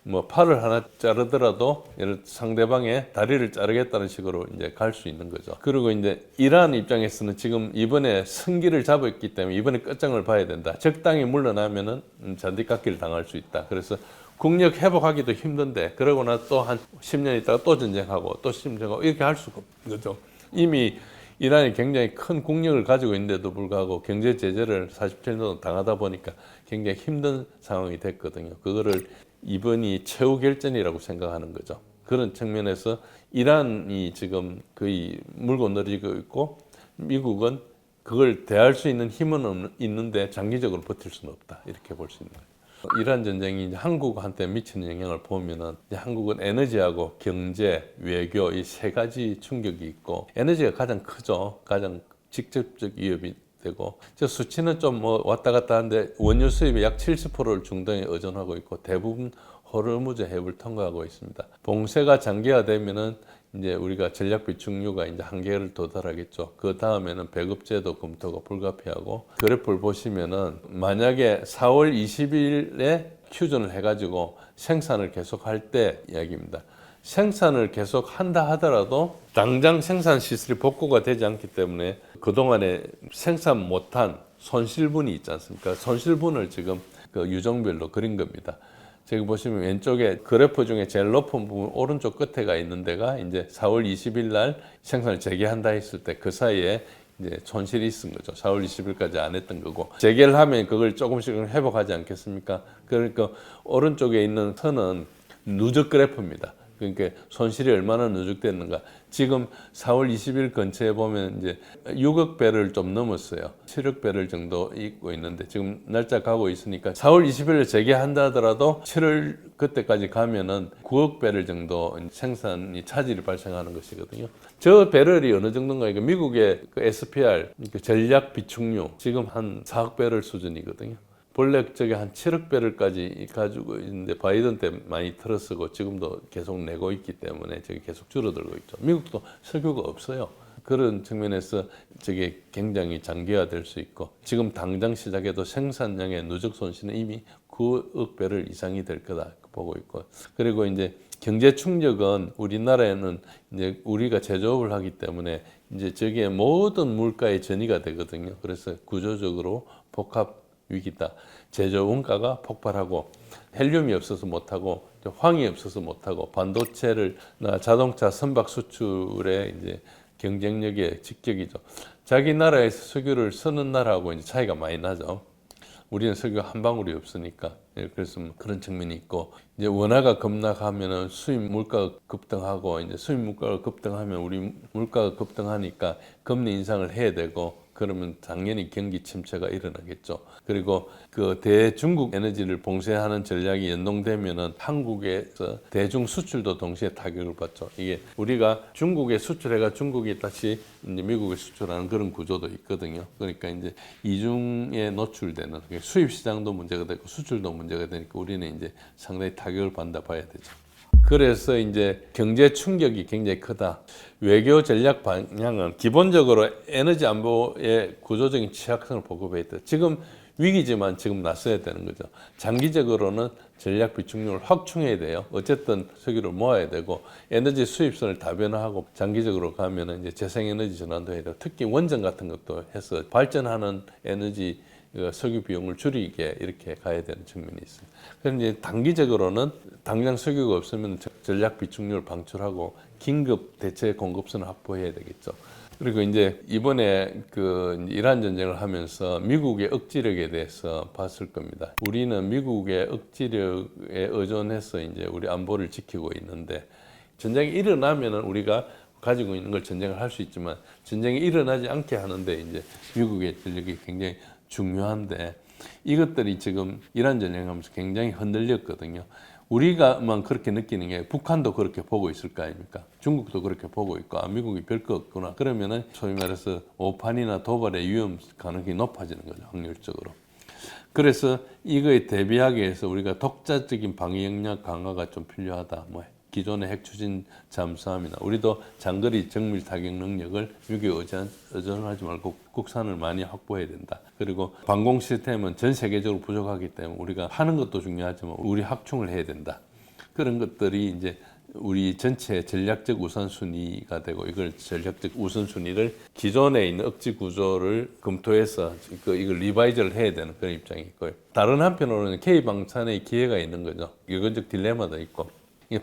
뭐 팔을 하나 자르더라도 상대방의 다리를 자르겠다는 식으로 이제 갈 수 있는 거죠. 그리고 이제 이란 입장에서는 지금 이번에 승기를 잡았기 때문에 이번에 끝장을 봐야 된다. 적당히 물러나면은 잔디깎기를 당할 수 있다. 그래서 국력 회복하기도 힘든데 그러고 나서 또 한 10년 있다가 또 전쟁하고 또 전쟁하고 이렇게 할 수가 없는 거죠. 이미 이란이 굉장히 큰 국력을 가지고 있는데도 불구하고 경제 제재를 47년 당하다 보니까 굉장히 힘든 상황이 됐거든요. 그거를 이번이 최후 결전이라고 생각하는 거죠. 그런 측면에서 이란이 지금 거의 물고 늘어지고 있고 미국은 그걸 대할 수 있는 힘은 있는데 장기적으로 버틸 수는 없다. 이렇게 볼 수 있는 거예요. 이란 전쟁이 이제 한국한테 미치는 영향을 보면은 이제 한국은 에너지하고 경제, 외교 이 세 가지 충격이 있고, 에너지가 가장 크죠. 가장 직접적 위협이 되고, 저 수치는 좀 뭐 왔다 갔다 하는데 원유 수입의 약 70%를 중동에 의존하고 있고 대부분 호르무즈 해협을 통과하고 있습니다. 봉쇄가 장기화되면은 이제 우리가 전략 비축유가 이제 한계를 도달하겠죠. 그 다음에는 배급제도 검토가 불가피하고, 그래프를 보시면은 만약에 4월 20일에 휴전을 해가지고 생산을 계속할 때 이야기입니다. 생산을 계속 한다 하더라도 당장 생산 시설이 복구가 되지 않기 때문에 그동안에 생산 못한 손실분이 있지 않습니까? 손실분을 지금 그 유종별로 그린 겁니다. 저기 보시면 왼쪽에 그래프 중에 제일 높은 부분 오른쪽 끝에가 있는 데가 이제 4월 20일 날 생산을 재개한다 했을 때 그 사이에 이제 손실이 있은 거죠. 4월 20일까지 안 했던 거고, 재개를 하면 그걸 조금씩 회복하지 않겠습니까? 그러니까 오른쪽에 있는 선은 누적 그래프입니다. 그러니까 손실이 얼마나 누적됐는가. 지금 4월 20일 근처에 보면 이제 6억 배럴 좀 넘었어요. 7억 배럴 정도 있고 있는데 지금 날짜 가고 있으니까 4월 20일에 재개한다 하더라도 7월 그때까지 가면은 9억 배럴 정도 생산이 차질이 발생하는 것이거든요. 저 배럴이 어느 정도인가? 이거 미국의 그 SPR, 전략 비축유 지금 한 4억 배럴 수준이거든요. 본래 저게 한 7억 배럴까지 가지고 있는데 바이든 때 많이 틀어쓰고 지금도 계속 내고 있기 때문에 저게 계속 줄어들고 있죠. 미국도 석유가 없어요. 그런 측면에서 저게 굉장히 장기화될 수 있고 지금 당장 시작해도 생산량의 누적 손실은 이미 9억 배럴 이상이 될 거다 보고 있고 그리고 이제 경제 충격은 우리나라에는 이제 우리가 제조업을 하기 때문에 이제 저게 모든 물가의 전이가 되거든요. 그래서 구조적으로 복합 위기다. 제조 원가가 폭발하고 헬륨이 없어서 못하고 황이 없어서 못하고 반도체를 자동차 선박 수출에 이제 경쟁력의 직격이죠. 자기 나라에서 석유를 쓰는 나라하고 이제 차이가 많이 나죠. 우리는 석유 한 방울이 없으니까. 그래서 그런 측면이 있고 이제 원화가 급락하면은 수입 물가가 급등하고 이제 수입 물가가 급등하면 우리 물가가 급등하니까 금리 인상을 해야 되고 그러면 당연히 경기 침체가 일어나겠죠. 그리고 그 대중국 에너지를 봉쇄하는 전략이 연동되면은 한국에서 대중 수출도 동시에 타격을 받죠. 이게 우리가 중국에 수출해가 중국이 다시 이제 미국에 수출하는 그런 구조도 있거든요. 그러니까 이제 이중에 노출되는 수입 시장도 문제가 되고 수출도 문제가 되니까 우리는 이제 상당히 타격을 받아 봐야 되죠. 그래서 이제 경제 충격이 굉장히 크다. 외교 전략 방향은 기본적으로 에너지 안보의 구조적인 취약성을 보급해야 있다. 지금 위기지만 지금 나서야 되는 거죠. 장기적으로는 전략 비축률을 확충해야 돼요. 어쨌든 석유를 모아야 되고 에너지 수입선을 다변화하고 장기적으로 가면은 이제 재생에너지 전환도 해야 되고 특히 원전 같은 것도 해서 발전하는 에너지 석유 비용을 줄이게 이렇게 가야 되는 측면이 있어요. 그런데 이제 단기적으로는 당장 석유가 없으면 전략 비축률을 방출하고 긴급 대체 공급선을 확보해야 되겠죠. 그리고 이제 이번에 그 이란 전쟁을 하면서 미국의 억지력에 대해서 봤을 겁니다. 우리는 미국의 억지력에 의존해서 이제 우리 안보를 지키고 있는데 전쟁이 일어나면은 우리가 가지고 있는 걸 전쟁을 할 수 있지만 전쟁이 일어나지 않게 하는데 이제 미국의 전력이 굉장히 중요한데 이것들이 지금 이란 전쟁하면서 굉장히 흔들렸거든요. 우리가만 그렇게 느끼는 게 북한도 그렇게 보고 있을 거 아닙니까? 중국도 그렇게 보고 있고 미국이 별거 없구나. 그러면은 소위 말해서 오판이나 도발의 위험 가능성이 높아지는 거죠. 확률적으로. 그래서 이거에 대비하기 위해서 우리가 독자적인 방위 역량 강화가 좀 필요하다. 기존의 핵 추진 잠수함이나 우리도 장거리 정밀 타격 능력을 미국에 의존하지 말고 국산을 많이 확보해야 된다. 그리고 방공 시스템은 전 세계적으로 부족하기 때문에 우리가 하는 것도 중요하지만 우리 확충을 해야 된다. 그런 것들이 이제 우리 전체 전략적 우선순위가 되고 이걸 전략적 우선순위를 기존에 있는 억지 구조를 검토해서 이걸 리바이저를 해야 되는 그런 입장이 있고요. 다른 한편으로는 K방산의 기회가 있는 거죠. 여건적 딜레마도 있고.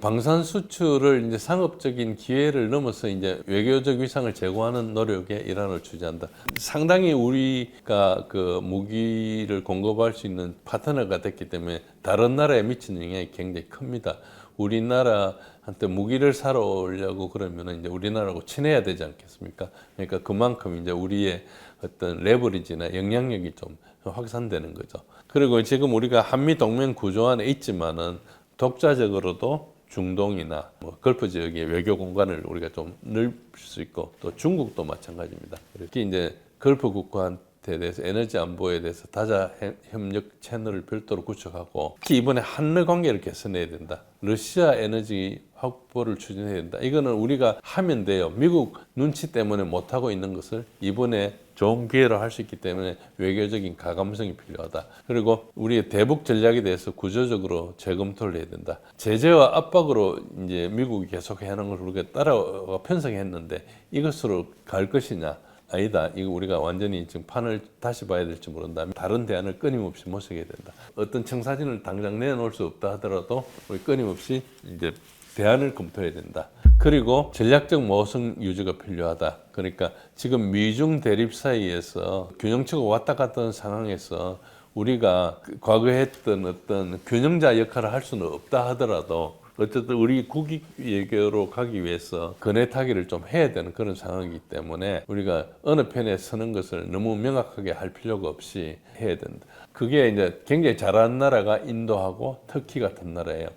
방산 수출을 이제 상업적인 기회를 넘어서 이제 외교적 위상을 제고하는 노력에 이란을 취재한다. 상당히 우리가 그 무기를 공급할 수 있는 파트너가 됐기 때문에 다른 나라에 미치는 영향이 굉장히 큽니다. 우리나라한테 무기를 사러 오려고 그러면은 이제 우리나라하고 친해야 되지 않겠습니까? 그러니까 그만큼 이제 우리의 어떤 레버리지나 영향력이 좀 확산되는 거죠. 그리고 지금 우리가 한미 동맹 구조 안에 있지만은 독자적으로도 중동이나 걸프 지역의 외교 공간을 우리가 좀 넓힐 수 있고 또 중국도 마찬가지입니다. 특히 이제 걸프 국가한테 대해서 에너지 안보에 대해서 다자 협력 채널을 별도로 구축하고 특히 이번에 한러 관계를 개선해야 된다. 러시아 에너지 확보를 추진해야 된다. 이거는 우리가 하면 돼요. 미국 눈치 때문에 못하고 있는 것을 이번에 좋은 기회로 할 수 있기 때문에 외교적인 가감성이 필요하다. 그리고 우리의 대북 전략에 대해서 구조적으로 재검토를 해야 된다. 제재와 압박으로 이제 미국이 계속 해야 하는 걸 우리가 따라와 편성했는데 이것으로 갈 것이냐? 아니다. 이거 우리가 완전히 지금 판을 다시 봐야 될지 모른다. 다른 대안을 끊임없이 모색해야 된다. 어떤 청사진을 당장 내놓을 수 없다 하더라도 우리 끊임없이 이제 대안을 검토해야 된다. 그리고 전략적 모성 유지가 필요하다. 그러니까 지금 미중 대립 사이에서 균형치고 왔다 갔다 하는 상황에서 우리가 과거에 했던 어떤 균형자 역할을 할 수는 없다 하더라도 어쨌든 우리 국익 외교로 가기 위해서 근해 타기를 좀 해야 되는 그런 상황이기 때문에 우리가 어느 편에 서는 것을 너무 명확하게 할 필요가 없이 해야 된다. 그게 이제 굉장히 잘하는 나라가 인도하고 터키 같은 나라예요.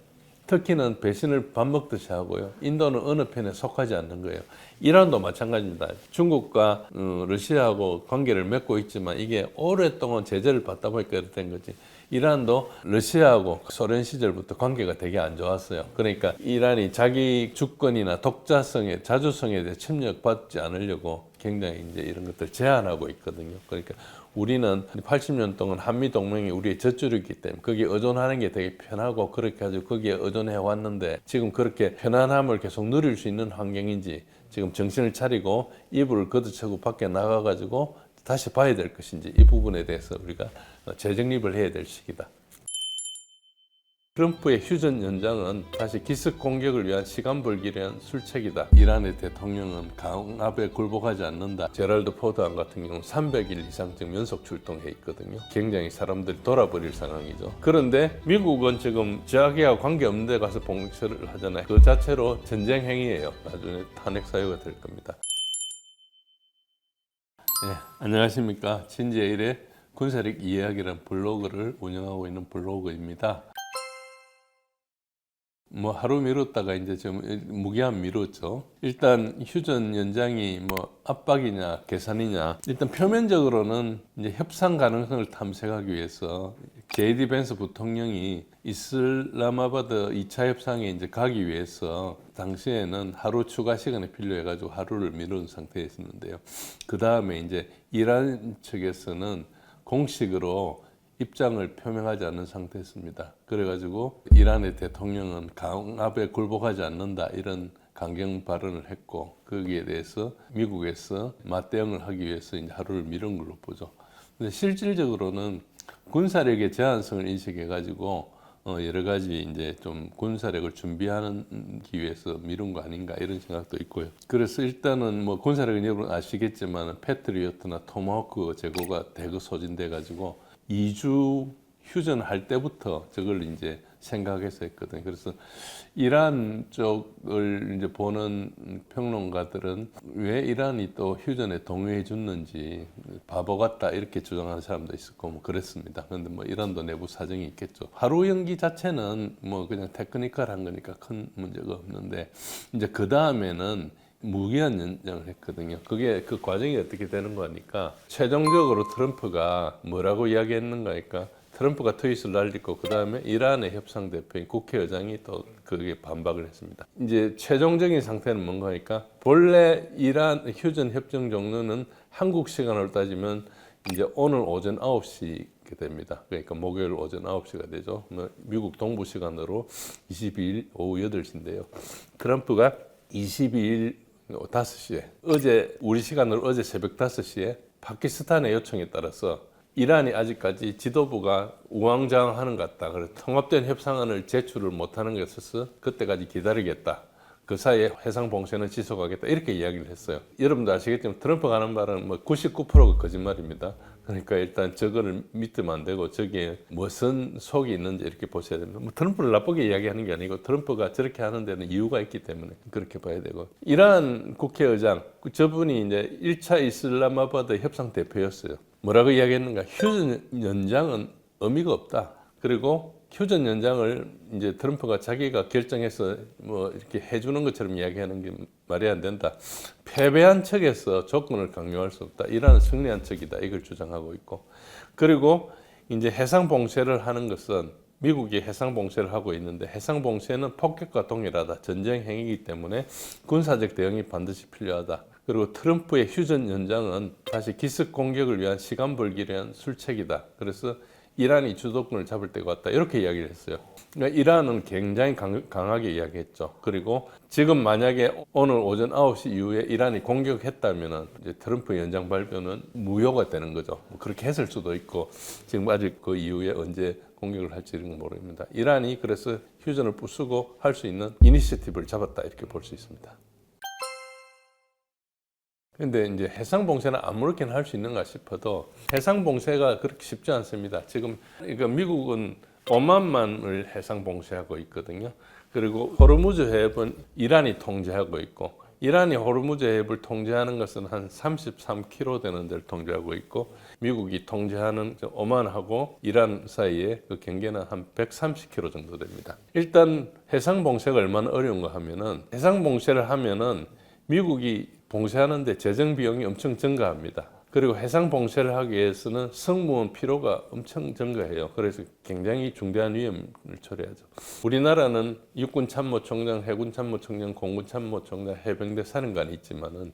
터키는 배신을 밥 먹듯이 하고요. 인도는 어느 편에 속하지 않는 거예요. 이란도 마찬가지입니다. 중국과 러시아하고 관계를 맺고 있지만 이게 오랫동안 제재를 받다 보니까 이렇게 된 거지. 이란도 러시아하고 소련 시절부터 관계가 되게 안 좋았어요. 그러니까 이란이 자기 주권이나 독자성에, 자주성에 대해 침략받지 않으려고 굉장히 이제 이런 것들 제한하고 있거든요. 그러니까 우리는 80년 동안 한미 동맹이 우리의 젖줄이기 때문에 거기에 의존하는 게 되게 편하고 그렇게 아주 거기에 의존해 왔는데 지금 그렇게 편안함을 계속 누릴 수 있는 환경인지 지금 정신을 차리고 이불을 걷어차고 밖에 나가가지고 다시 봐야 될 것인지 이 부분에 대해서 우리가 재정립을 해야 될 시기다. 트럼프의 휴전 연장은 다시 기습 공격을 위한 시간 벌기를 위한 술책이다. 이란의 대통령은 강압에 굴복하지 않는다. 제랄드 포드안 같은 경우는 300일 이상 지금 연속 출동해 있거든요. 굉장히 사람들이 돌아버릴 상황이죠. 그런데 미국은 지금 자기와 관계없는 데 가서 봉쇄를 하잖아요. 그 자체로 전쟁 행위예요. 나중에 탄핵 사유가 될 겁니다. 네, 안녕하십니까. 진제일의 군사력 이야기라는 블로그를 운영하고 있는 블로그입니다. 뭐 하루 미뤘다가 이제 좀 무기한 미뤘죠. 일단 휴전 연장이 뭐 압박이냐 계산이냐, 일단 표면적으로는 이제 협상 가능성을 탐색하기 위해서 JD 벤스 부통령이 이슬라마바드 2차 협상에 이제 가기 위해서 당시에는 하루 추가 시간이 필요해가지고 하루를 미룬 상태였는데요. 그 다음에 이제 이란 측에서는 공식으로 입장을 표명하지 않는 상태였습니다. 그래가지고 이란의 대통령은 강압에 굴복하지 않는다 이런 강경 발언을 했고 거기에 대해서 미국에서 맞대응을 하기 위해서 이제 하루를 미룬 걸로 보죠. 근데 실질적으로는 군사력의 제한성을 인식해가지고 여러 가지 이제 좀 군사력을 준비하기 위해서 미룬 거 아닌가 이런 생각도 있고요. 그래서 일단은 뭐 군사력은 여러분 아시겠지만 패트리어트나 토마호크 재고가 대거 소진돼 가지고 2주 휴전할 때부터 저걸 이제 생각해서 했거든요. 그래서 이란 쪽을 이제 보는 평론가들은 왜 이란이 또 휴전에 동의해 줬는지 바보 같다 이렇게 주장하는 사람도 있었고 뭐 그랬습니다. 그런데 뭐 이란도 내부 사정이 있겠죠. 하루 연기 자체는 뭐 그냥 테크니컬한 거니까 큰 문제가 없는데 이제 그 다음에는 무기한 연장을 했거든요. 그게 그 과정이 어떻게 되는 거니까 최종적으로 트럼프가 뭐라고 이야기했는가 하니까 트럼프가 트윗을 날리고 그 다음에 이란의 협상 대표인 국회의장이 또 그게 반박을 했습니다. 이제 최종적인 상태는 뭔가 하니까 본래 이란 휴전 협정 종료는 한국 시간으로 따지면 이제 오늘 오전 9시게 됩니다. 그러니까 목요일 오전 9시가 되죠. 미국 동부 시간으로 22일 오후 8시인데요. 트럼프가 22일 5시에 어제 우리 시간으로 어제 새벽 5시에 파키스탄의 요청에 따라서 이란이 아직까지 지도부가 우왕좌왕하는 것 같다. 그래서 통합된 협상안을 제출을 못하는 게 있어서 그때까지 기다리겠다. 그 사이에 해상 봉쇄는 지속하겠다. 이렇게 이야기를 했어요. 여러분도 아시겠지만 트럼프가 하는 말은 뭐 99%가 거짓말입니다. 그러니까 일단 저거를 믿으면 안 되고 저기에 무슨 속이 있는지 이렇게 보셔야 됩니다. 뭐 트럼프를 나쁘게 이야기하는 게 아니고 트럼프가 저렇게 하는 데는 이유가 있기 때문에 그렇게 봐야 되고, 이란 국회의장 저분이 이제 1차 이슬라마바드 협상 대표였어요. 뭐라고 이야기했는가? 휴전 연장은 의미가 없다. 그리고 휴전 연장을 이제 트럼프가 자기가 결정해서 뭐 이렇게 해주는 것처럼 이야기하는 게 말이 안 된다. 패배한 측에서 조건을 강요할 수 없다. 이란은 승리한 측이다. 이걸 주장하고 있고, 그리고 이제 해상 봉쇄를 하는 것은 미국이 해상 봉쇄를 하고 있는데 해상 봉쇄는 폭격과 동일하다. 전쟁 행위이기 때문에 군사적 대응이 반드시 필요하다. 그리고 트럼프의 휴전 연장은 다시 기습 공격을 위한 시간 벌기를 위한 술책이다. 그래서 이란이 주도권을 잡을 때가 왔다. 이렇게 이야기를 했어요. 그러니까 이란은 굉장히 강하게 이야기했죠. 그리고 지금 만약에 오늘 오전 9시 이후에 이란이 공격했다면 이제 트럼프 연장 발표는 무효가 되는 거죠. 그렇게 했을 수도 있고 지금 아직 그 이후에 언제 공격을 할지는 모릅니다. 이란이 그래서 휴전을 부수고 할 수 있는 이니시티브를 잡았다. 이렇게 볼 수 있습니다. 근데 이제 해상 봉쇄는 아무렇게나 할 수 있는가 싶어도 해상 봉쇄가 그렇게 쉽지 않습니다. 지금 그러니까 미국은 오만만을 해상 봉쇄하고 있거든요. 그리고 호르무즈 해협은 이란이 통제하고 있고, 이란이 호르무즈 해협을 통제하는 것은 한 33km 되는 데를 통제하고 있고, 미국이 통제하는 오만하고 이란 사이에 그 경계는 한 130km 정도 됩니다. 일단 해상 봉쇄가 얼마나 어려운가 하면은 해상 봉쇄를 하면은 미국이 봉쇄하는데 재정 비용이 엄청 증가합니다. 그리고 해상 봉쇄를 하기 위해서는 승무원 필요가 엄청 증가해요. 그래서 굉장히 중대한 위험을 초래하죠. 우리나라는 육군 참모총장, 해군 참모총장, 공군 참모총장, 해병대 사령관이 있지만은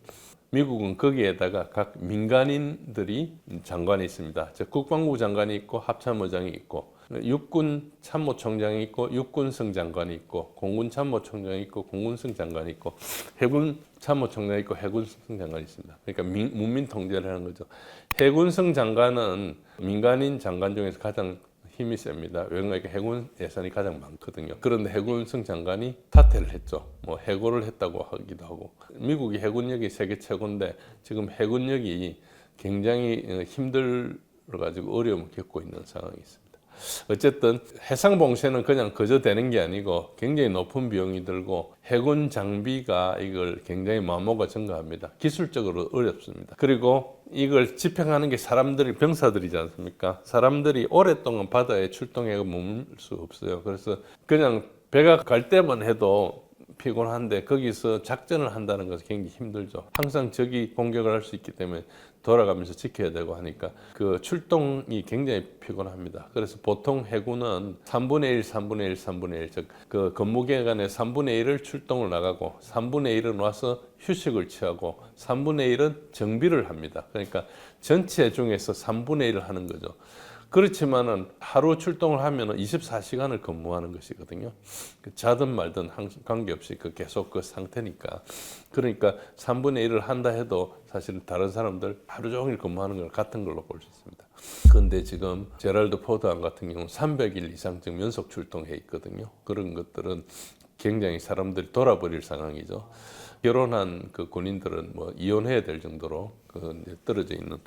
미국은 거기에다가 각 민간인들이 장관이 있습니다. 즉 국방부 장관이 있고 합참의장이 있고 육군 참모총장이 있고 육군성 장관이 있고 공군 참모총장이 있고 공군성 장관이 있고 해군 참모총장이 있고 해군성 장관이 있습니다. 그러니까 문민 통제를 하는 거죠. 해군성 장관은 민간인 장관 중에서 가장 힘이 셉니다. 왜냐하면 해군 예산이 가장 많거든요. 그런데 해군성 장관이 사퇴를 했죠. 뭐 해고를 했다고 하기도 하고. 미국이 해군력이 세계 최고인데 지금 해군력이 굉장히 힘들어가지고 어려움을 겪고 있는 상황이 있습니다. 어쨌든 해상 봉쇄는 그냥 그저 되는 게 아니고 굉장히 높은 비용이 들고 해군 장비가 이걸 굉장히 마모가 증가합니다. 기술적으로 어렵습니다. 그리고 이걸 집행하는 게 사람들이 병사들이지 않습니까? 사람들이 오랫동안 바다에 출동해 머물 수 없어요. 그래서 그냥 배가 갈 때만 해도 피곤한데 거기서 작전을 한다는 것은 굉장히 힘들죠. 항상 적이 공격을 할 수 있기 때문에 돌아가면서 지켜야 되고 하니까 그 출동이 굉장히 피곤합니다. 그래서 보통 해군은 3분의 1, 3분의 1, 3분의 1, 즉 그 근무기간의 3분의 1을 출동을 나가고 3분의 1은 와서 휴식을 취하고 3분의 1은 정비를 합니다. 그러니까 전체 중에서 3분의 1을 하는 거죠. 그렇지만은 하루 출동을 하면은 24시간을 근무하는 것이거든요. 자든 말든 관계없이 계속 그 상태니까. 그러니까 3분의 1을 한다 해도 사실 다른 사람들 하루 종일 근무하는 걸 같은 걸로 볼 수 있습니다. 그런데 지금 제랄드 포드함 같은 경우는 300일 이상 지금 연속 출동해 있거든요. 그런 것들은 굉장히 사람들이 돌아버릴 상황이죠. 결혼한 그 군인들은 뭐 이혼해야 될 정도로 이제 떨어져 있는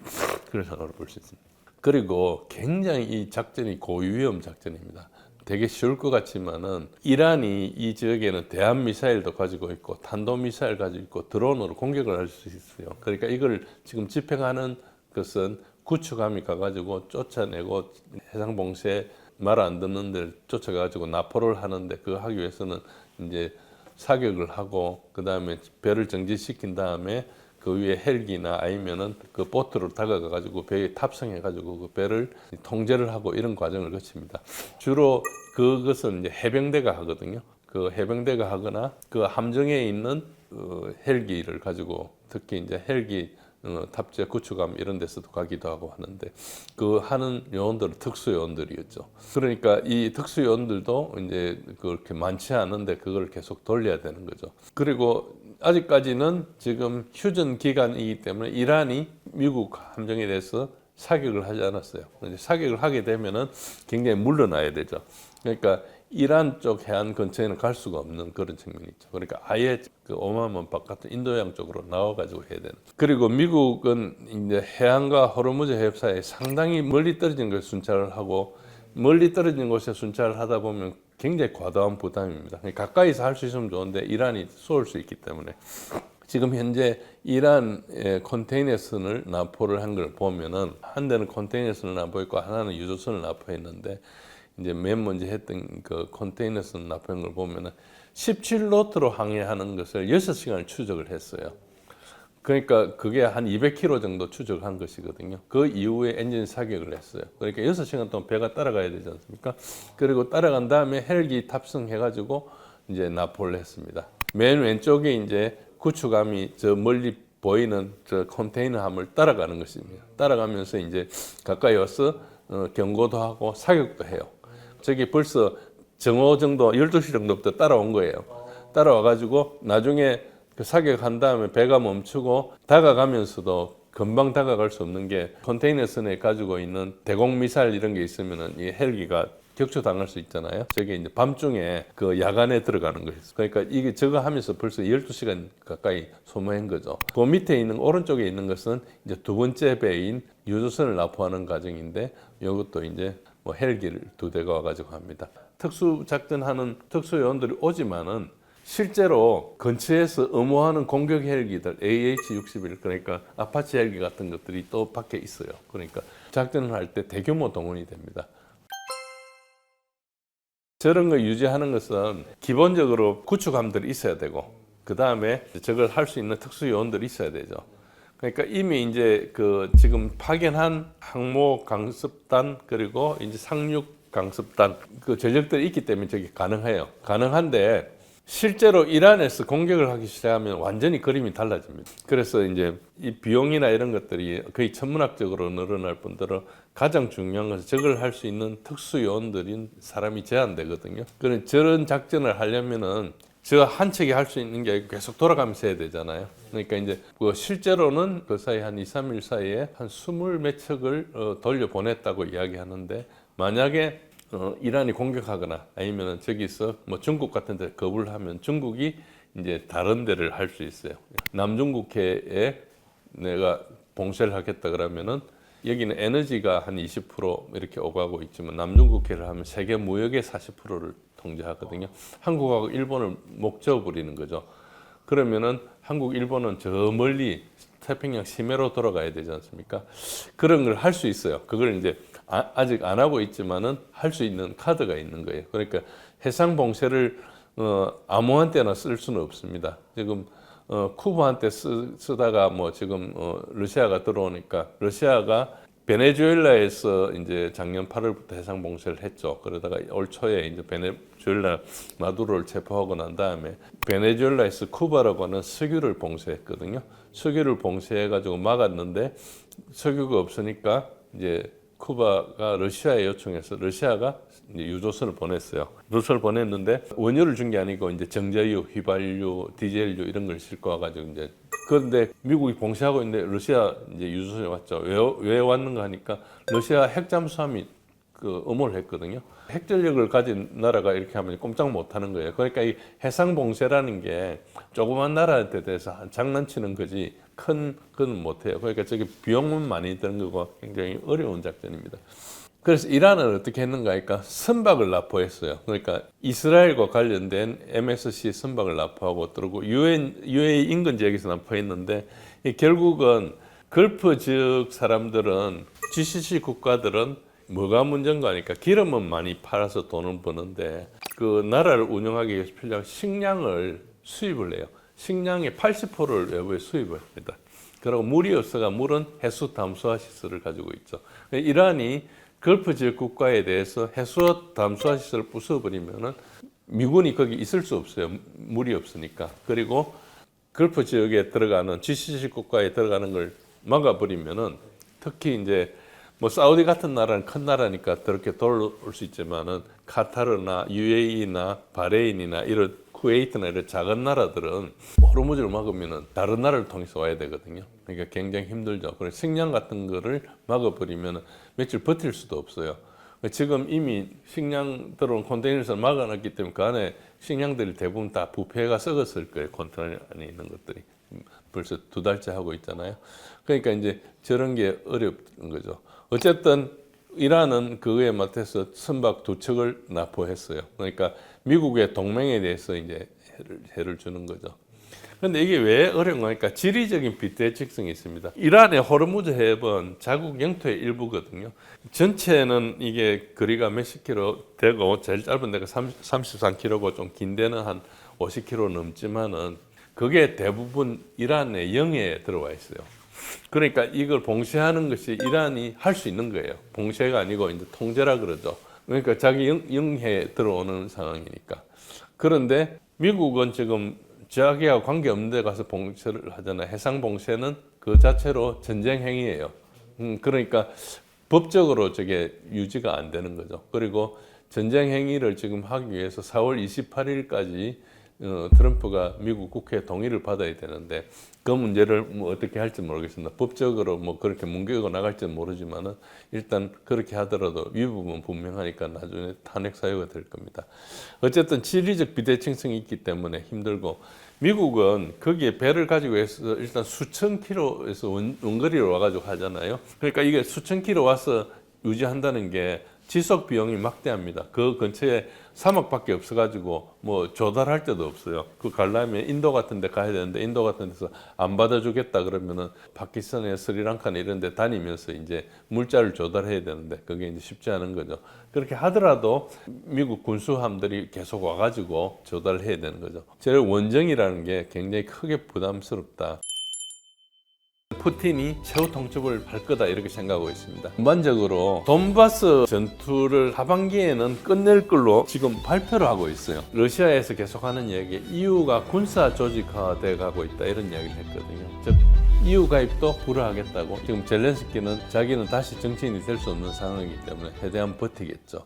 그런 상황을 볼 수 있습니다. 그리고 굉장히 이 작전이 고위험 작전입니다. 되게 쉬울 것 같지만은 이란이 이 지역에는 대한 미사일도 가지고 있고 탄도 미사일 가지고 있고 드론으로 공격을 할 수 있어요. 그러니까 이걸 지금 집행하는 것은 구축함이 가가지고 쫓아내고 해상 봉쇄 말 안 듣는 데를 쫓아가지고 납포를 하는데 그거 하기 위해서는 이제 사격을 하고 그 다음에 배를 정지시킨 다음에 그 위에 헬기나 아니면은 그 보트로 다가가가지고 배에 탑승해가지고 그 배를 통제를 하고 이런 과정을 거칩니다. 주로 그것은 이제 해병대가 하거든요. 그 해병대가 하거나 그 함정에 있는 헬기를 가지고 특히 이제 헬기 탑재 구축함 이런 데서도 가기도 하고 하는데 그 하는 요원들은 특수 요원들이었죠. 그러니까 이 특수 요원들도 이제 그렇게 많지 않은데 그걸 계속 돌려야 되는 거죠. 그리고 아직까지는 지금 휴전 기간이기 때문에 이란이 미국 함정에 대해서 사격을 하지 않았어요. 이제 사격을 하게 되면은 굉장히 물러나야 되죠. 그러니까 이란 쪽 해안 근처에는 갈 수가 없는 그런 측면이 있죠. 그러니까 아예 그 오만만 바깥 인도양 쪽으로 나와가지고 해야 되는. 그리고 미국은 이제 해안과 호르무즈 해협 사이에 상당히 멀리 떨어진 것을 순찰을 하고 멀리 떨어진 곳에 순찰을 하다 보면 굉장히 과도한 부담입니다. 가까이서 할 수 있으면 좋은데 이란이 쏠 수 있기 때문에 지금 현재 이란의 컨테이너선을 납포를 한 걸 보면은 한 대는 컨테이너선을 납포했고 하나는 유조선을 납포했는데 이제 맨 먼저 했던 그 컨테이너선 납포한 걸 보면은 17노트로 항해하는 것을 6시간을 추적을 했어요. 그러니까 그게 한 200km 정도 추적한 것이거든요. 그 이후에 엔진 사격을 했어요. 그러니까 6시간 동안 배가 따라가야 되지 않습니까? 그리고 따라간 다음에 헬기 탑승해가지고 이제 납포를 했습니다. 맨 왼쪽에 이제 구축함이 저 멀리 보이는 저 컨테이너함을 따라가는 것입니다. 따라가면서 이제 가까이 와서 경고도 하고 사격도 해요. 저기 벌써 정오 정도, 12시 정도부터 따라온 거예요. 따라와가지고 나중에 그 사격한 다음에 배가 멈추고 다가가면서도 금방 다가갈 수 없는 게 컨테이너선에 가지고 있는 대공 미사일 이런 게 있으면은 이 헬기가 격추당할 수 있잖아요. 저게 이제 밤중에 그 야간에 들어가는 거예요. 그러니까 이게 저거 하면서 벌써 12시간 가까이 소모한 거죠. 그 밑에 있는 오른쪽에 있는 것은 이제 두 번째 배인 유조선을 납포하는 과정인데 이것도 이제 뭐 헬기를 2대가 와가지고 합니다. 특수 작전하는 특수 요원들이 오지만은 실제로 근처에서 엄호하는 공격 헬기들 AH-61 그러니까 아파치 헬기 같은 것들이 또 밖에 있어요. 그러니까 작전을 할 때 대규모 동원이 됩니다. 저런 거 유지하는 것은 기본적으로 구축함들이 있어야 되고 그 다음에 저걸 할 수 있는 특수 요원들이 있어야 되죠. 그러니까 이미 이제 그 지금 파견한 항모 강습단 그리고 이제 상륙 강습단 그 전력들이 있기 때문에 저게 가능해요. 가능한데 실제로 이란에서 공격을 하기 시작하면 완전히 그림이 달라집니다. 그래서 이제 이 비용이나 이런 것들이 거의 천문학적으로 늘어날 뿐더러 가장 중요한 것은 저걸 할 수 있는 특수 요원들인 사람이 제한되거든요. 그런 저런 작전을 하려면은 저 한 척이 할 수 있는 게 아니고 계속 돌아가면서 해야 되잖아요. 그러니까 이제 그 실제로는 그 사이 한 2, 3일 사이에 한 20몇 척을 돌려보냈다고 이야기하는데 만약에 이란이 공격하거나 아니면 저기서 뭐 중국 같은 데 거부를 하면 중국이 이제 다른 데를 할 수 있어요. 남중국해에 내가 봉쇄를 하겠다 그러면은 여기는 에너지가 한 20% 이렇게 오가고 있지만 남중국해를 하면 세계 무역의 40%를 통제하거든요. 한국하고 일본을 목재어 버리는 거죠. 그러면은 한국, 일본은 저 멀리 태평양 심해로 돌아가야 되지 않습니까? 그런 걸 할 수 있어요. 그걸 이제 아직 안 하고 있지만은 할 수 있는 카드가 있는 거예요. 그러니까 해상 봉쇄를 아무한테나 쓸 수는 없습니다. 지금 쿠바한테 쓰다가 뭐 지금 러시아가 들어오니까 러시아가 베네수엘라에서 이제 작년 8월부터 해상 봉쇄를 했죠. 그러다가 올 초에 이제 베네수엘라 마두로를 체포하고 난 다음에 베네수엘라에서 쿠바라고 하는 석유를 봉쇄했거든요. 석유를 봉쇄해가지고 막았는데 석유가 없으니까 이제 쿠바가 러시아에 요청해서 러시아가 이제 유조선을 보냈어요. 유조선을 보냈는데 원유를 준 게 아니고 이제 정제유, 휘발유, 디젤유 이런 걸 싣고 와가지고 이제 그런데 미국이 봉쇄하고 있는데 러시아 이제 유조선이 왔죠. 왜 왔는가 하니까 러시아 핵 잠수함이 그 엄호를 했거든요. 핵전력을 가진 나라가 이렇게 하면 꼼짝 못 하는 거예요. 그러니까 이 해상 봉쇄라는 게 조그만 나라한테 대해서 장난치는 거지 큰 건 못 해요. 그러니까 저게 비용은 많이 드는 거고 굉장히 어려운 작전입니다. 그래서 이란은 어떻게 했는가 하니까 선박을 납포했어요. 그러니까 이스라엘과 관련된 MSC 선박을 납포하고 들고 UAE 인근 지역에서 납포했는데 결국은 걸프 지역 사람들은 GCC 국가들은 뭐가 문제인가 하니까 기름은 많이 팔아서 돈을 버는데 그 나라를 운영하기 위해서 필요한 식량을 수입을 해요. 식량의 80%를 외부에 수입을 합니다. 그리고 물이 없어가 물은 해수 담수화 시설을 가지고 있죠. 이란이 걸프 지역 국가에 대해서 해수 담수화 시설을 부숴버리면은 미군이 거기 있을 수 없어요. 물이 없으니까. 그리고 걸프 지역에 들어가는 GCC 국가에 들어가는 걸 막아버리면은 특히 이제 뭐 사우디 같은 나라는 큰 나라니까 그렇게 돌아올 수 있지만은 카타르나 UAE나 바레인이나 이런 쿠웨이트나 이런 작은 나라들은 호르무즈를 막으면은 다른 나라를 통해서 와야 되거든요. 그러니까 굉장히 힘들죠. 그래서 식량 같은 거를 막아버리면은 며칠 버틸 수도 없어요. 지금 이미 식량 들어온 컨테이너를 막아놨기 때문에 그 안에 식량들이 대부분 다 부패가 썩었을 거예요. 컨테이너 안에 있는 것들이. 벌써 2달째 하고 있잖아요. 그러니까 이제 저런 게 어려운 거죠. 어쨌든 이란은 그거에 맞춰서 선박 2척을 납포했어요. 그러니까 미국의 동맹에 대해서 이제 해를 주는 거죠. 그런데 이게 왜 어려운가 하니까 지리적인 빗대직성이 있습니다. 이란의 호르무즈 해협은 자국 영토의 일부거든요. 전체는 이게 거리가 몇십 킬로 되고 제일 짧은 데가 33킬로고 좀 긴 데는 한 50킬로 넘지만은 그게 대부분 이란의 영해에 들어와 있어요. 그러니까 이걸 봉쇄하는 것이 이란이 할 수 있는 거예요. 봉쇄가 아니고 이제 통제라 그러죠. 그러니까 자기 영해에 들어오는 상황이니까. 그런데 미국은 지금 자기와 관계없는 데 가서 봉쇄를 하잖아요. 해상 봉쇄는 그 자체로 전쟁 행위예요. 그러니까 법적으로 저게 유지가 안 되는 거죠. 그리고 전쟁 행위를 지금 하기 위해서 4월 28일까지 트럼프가 미국 국회 동의를 받아야 되는데 그 문제를 뭐 어떻게 할지 모르겠습니다. 법적으로 뭐 그렇게 뭉개고 나갈지는 모르지만은 일단 그렇게 하더라도 위법은 분명하니까 나중에 탄핵 사유가 될 겁니다. 어쨌든 지리적 비대칭성이 있기 때문에 힘들고 미국은 거기에 배를 가지고 해서 일단 수천 킬로에서 원거리로 와가지고 하잖아요. 그러니까 이게 수천 킬로 와서 유지한다는 게 지속 비용이 막대합니다. 그 근처에 사막밖에 없어가지고 뭐 조달할 데도 없어요. 그 가려면 인도 같은 데 가야 되는데 인도 같은 데서 안 받아주겠다 그러면은 파키스탄에 스리랑카나 이런 데 다니면서 이제 물자를 조달해야 되는데 그게 이제 쉽지 않은 거죠. 그렇게 하더라도 미국 군수함들이 계속 와가지고 조달해야 되는 거죠. 제 원정이라는 게 굉장히 크게 부담스럽다. 푸틴이 최후 통첩을 할 거다 이렇게 생각하고 있습니다. 전반적으로 돈바스 전투를 하반기에는 끝낼 걸로 지금 발표를 하고 있어요. 러시아에서 계속하는 이야기, EU가 군사 조직화돼 가고 있다 이런 이야기를 했거든요. 즉 EU 가입도 불허하겠다고. 지금 젤렌스키는 자기는 다시 정치인이 될 수 없는 상황이기 때문에 최대한 버티겠죠.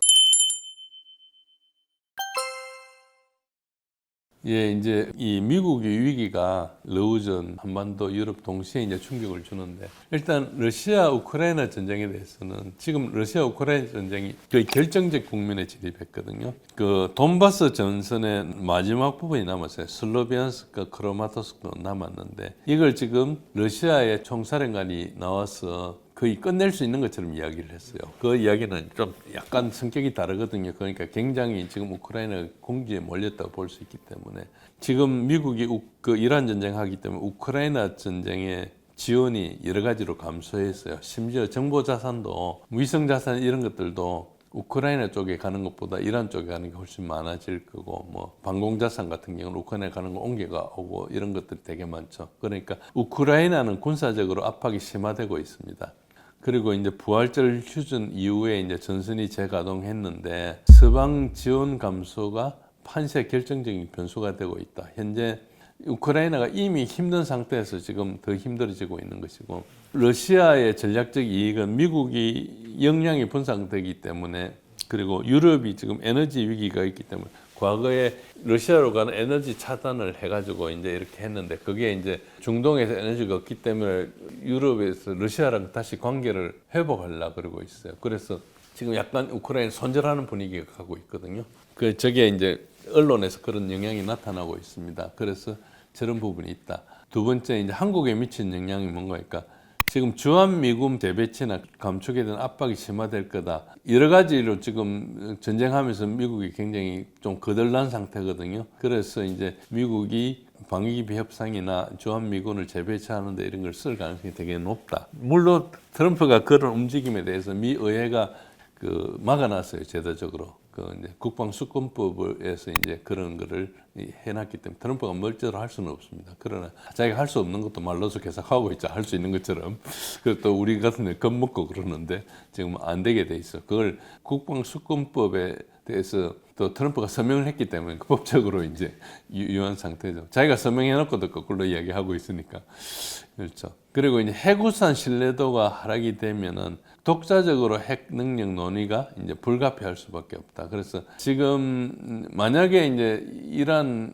예, 이제 이 미국의 위기가 러우전, 한반도, 유럽 동시에 이제 충격을 주는데 일단 러시아 우크라이나 전쟁에 대해서는 지금 러시아 우크라이나 전쟁이 거의 결정적 국면에 진입했거든요. 그 돈바스 전선의 마지막 부분이 남았어요. 슬로비안스크, 크로마토스크 남았는데 이걸 지금 러시아의 총사령관이 나와서 거의 끝낼 수 있는 것처럼 이야기를 했어요. 그 이야기는 좀 약간 성격이 다르거든요. 그러니까 굉장히 지금 우크라이나 공지에 몰렸다고 볼 수 있기 때문에 지금 미국이 그 이란 전쟁하기 때문에 우크라이나 전쟁에 지원이 여러 가지로 감소했어요. 심지어 정보 자산도 위성 자산 이런 것들도 우크라이나 쪽에 가는 것보다 이란 쪽에 가는 게 훨씬 많아질 거고 뭐 방공 자산 같은 경우는 우크라이나 가는 거 옮겨가 오고 이런 것들이 되게 많죠. 그러니까 우크라이나는 군사적으로 압박이 심화되고 있습니다. 그리고 이제 부활절 휴전 이후에 이제 전선이 재가동했는데 서방 지원 감소가 판세 결정적인 변수가 되고 있다. 현재 우크라이나가 이미 힘든 상태에서 지금 더 힘들어지고 있는 것이고 러시아의 전략적 이익은 미국이 역량이 분산되기 때문에 그리고 유럽이 지금 에너지 위기가 있기 때문에 과거에 러시아로 가는 에너지 차단을 해가지고 이제 이렇게 했는데 그게 이제 중동에서 에너지가 없기 때문에 유럽에서 러시아랑 다시 관계를 회복하려고 그러고 있어요. 그래서 지금 약간 우크라이나 손절하는 분위기가 가고 있거든요. 저게 이제 언론에서 그런 영향이 나타나고 있습니다. 그래서 저런 부분이 있다. 두 번째 이제 한국에 미친 영향이 뭔가니까 지금 주한미군 재배치나 감축에 대한 압박이 심화될 거다. 여러 가지로 지금 전쟁하면서 미국이 굉장히 좀 거덜난 상태거든요. 그래서 이제 미국이 방위기비 협상이나 주한미군을 재배치하는데 이런 걸 쓸 가능성이 되게 높다. 물론 트럼프가 그런 움직임에 대해서 미 의회가 막아놨어요, 제도적으로. 이제 국방수권법에서 이제 그런 거를 해놨기 때문에 트럼프가 멀쩡히 할 수는 없습니다. 그러나 자기가 할 수 없는 것도 말로서 계속 하고 있죠. 할 수 있는 것처럼. 그리고 또 우리 같은 데 겁먹고 그러는데 지금 안 되게 돼 있어. 그걸 국방수권법에 대해서 또 트럼프가 서명을 했기 때문에 법적으로 이제 유효한 상태죠. 자기가 서명해놓고도 거꾸로 이야기하고 있으니까. 그렇죠. 그리고 이제 해구산 신뢰도가 하락이 되면은 독자적으로 핵 능력 논의가 이제 불가피할 수밖에 없다. 그래서 지금 만약에 이제 이란에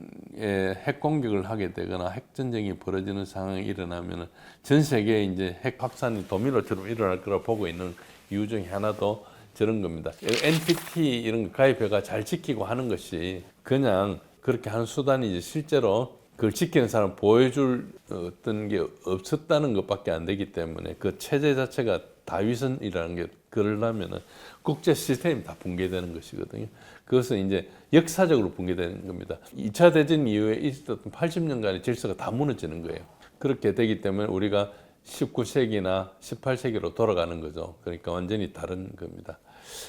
핵 공격을 하게 되거나 핵 전쟁이 벌어지는 상황이 일어나면은 전 세계에 이제 핵 확산이 도미노처럼 일어날 거라 보고 있는 이유 중에 하나도 저런 겁니다. NPT 이런 거 가입해가 잘 지키고 하는 것이 그냥 그렇게 하는 수단이지 실제로 그걸 지키는 사람 보여줄 어떤 게 없었다는 것밖에 안 되기 때문에 그 체제 자체가 다위선이라는 게 그러려면은 국제 시스템이 다 붕괴되는 것이거든요. 그것은 이제 역사적으로 붕괴되는 겁니다. 2차 대전 이후에 있었던 80년간의 질서가 다 무너지는 거예요. 그렇게 되기 때문에 우리가 19세기나 18세기로 돌아가는 거죠. 그러니까 완전히 다른 겁니다.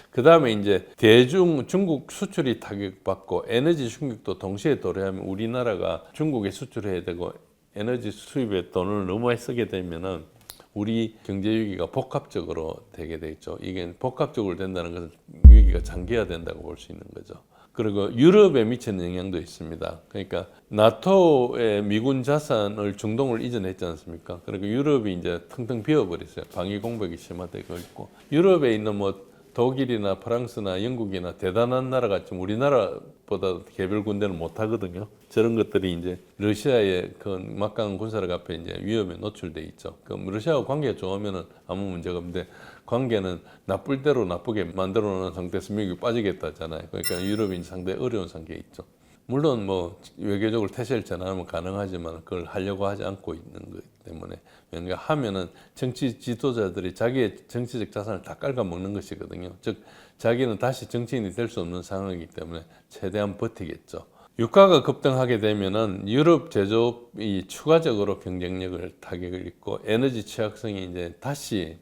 그 다음에 이제 중국 수출이 타격받고 에너지 충격도 동시에 도래하면 우리나라가 중국에 수출해야 되고 에너지 수입에 돈을 너무 많이 쓰게 되면은 우리 경제 위기가 복합적으로 되게 돼 있죠. 이게 복합적으로 된다는 것은 위기가 장기화된다고 볼 수 있는 거죠. 그리고 유럽에 미치는 영향도 있습니다. 그러니까 나토의 미군 자산을 중동을 이전했지 않습니까? 그리고 유럽이 이제 텅텅 비어버렸어요. 방위 공백이 심화되고 있고 유럽에 있는 뭐 독일이나 프랑스나 영국이나 대단한 나라가 지금 우리나라보다 개별 군대는 못 하거든요. 저런 것들이 이제 러시아의 그 막강한 군사력 앞에 이제 위험에 노출돼 있죠. 그럼 러시아와 관계가 좋으면은 아무 문제가 없는데 관계는 나쁠 대로 나쁘게 만들어 놓은 상태에서 미국이 빠지겠다잖아요. 그러니까 유럽이 상당히 어려운 상태에 있죠. 물론 뭐 외교적으로 태세를 전환하면 가능하지만 그걸 하려고 하지 않고 있는 거기 때문에 뭔가 하면은 정치 지도자들이 자기의 정치적 자산을 다 깔아먹는 것이거든요. 즉 자기는 다시 정치인이 될 수 없는 상황이기 때문에 최대한 버티겠죠. 유가가 급등하게 되면은 유럽 제조업이 추가적으로 경쟁력을 타격을 입고 에너지 취약성이 이제 다시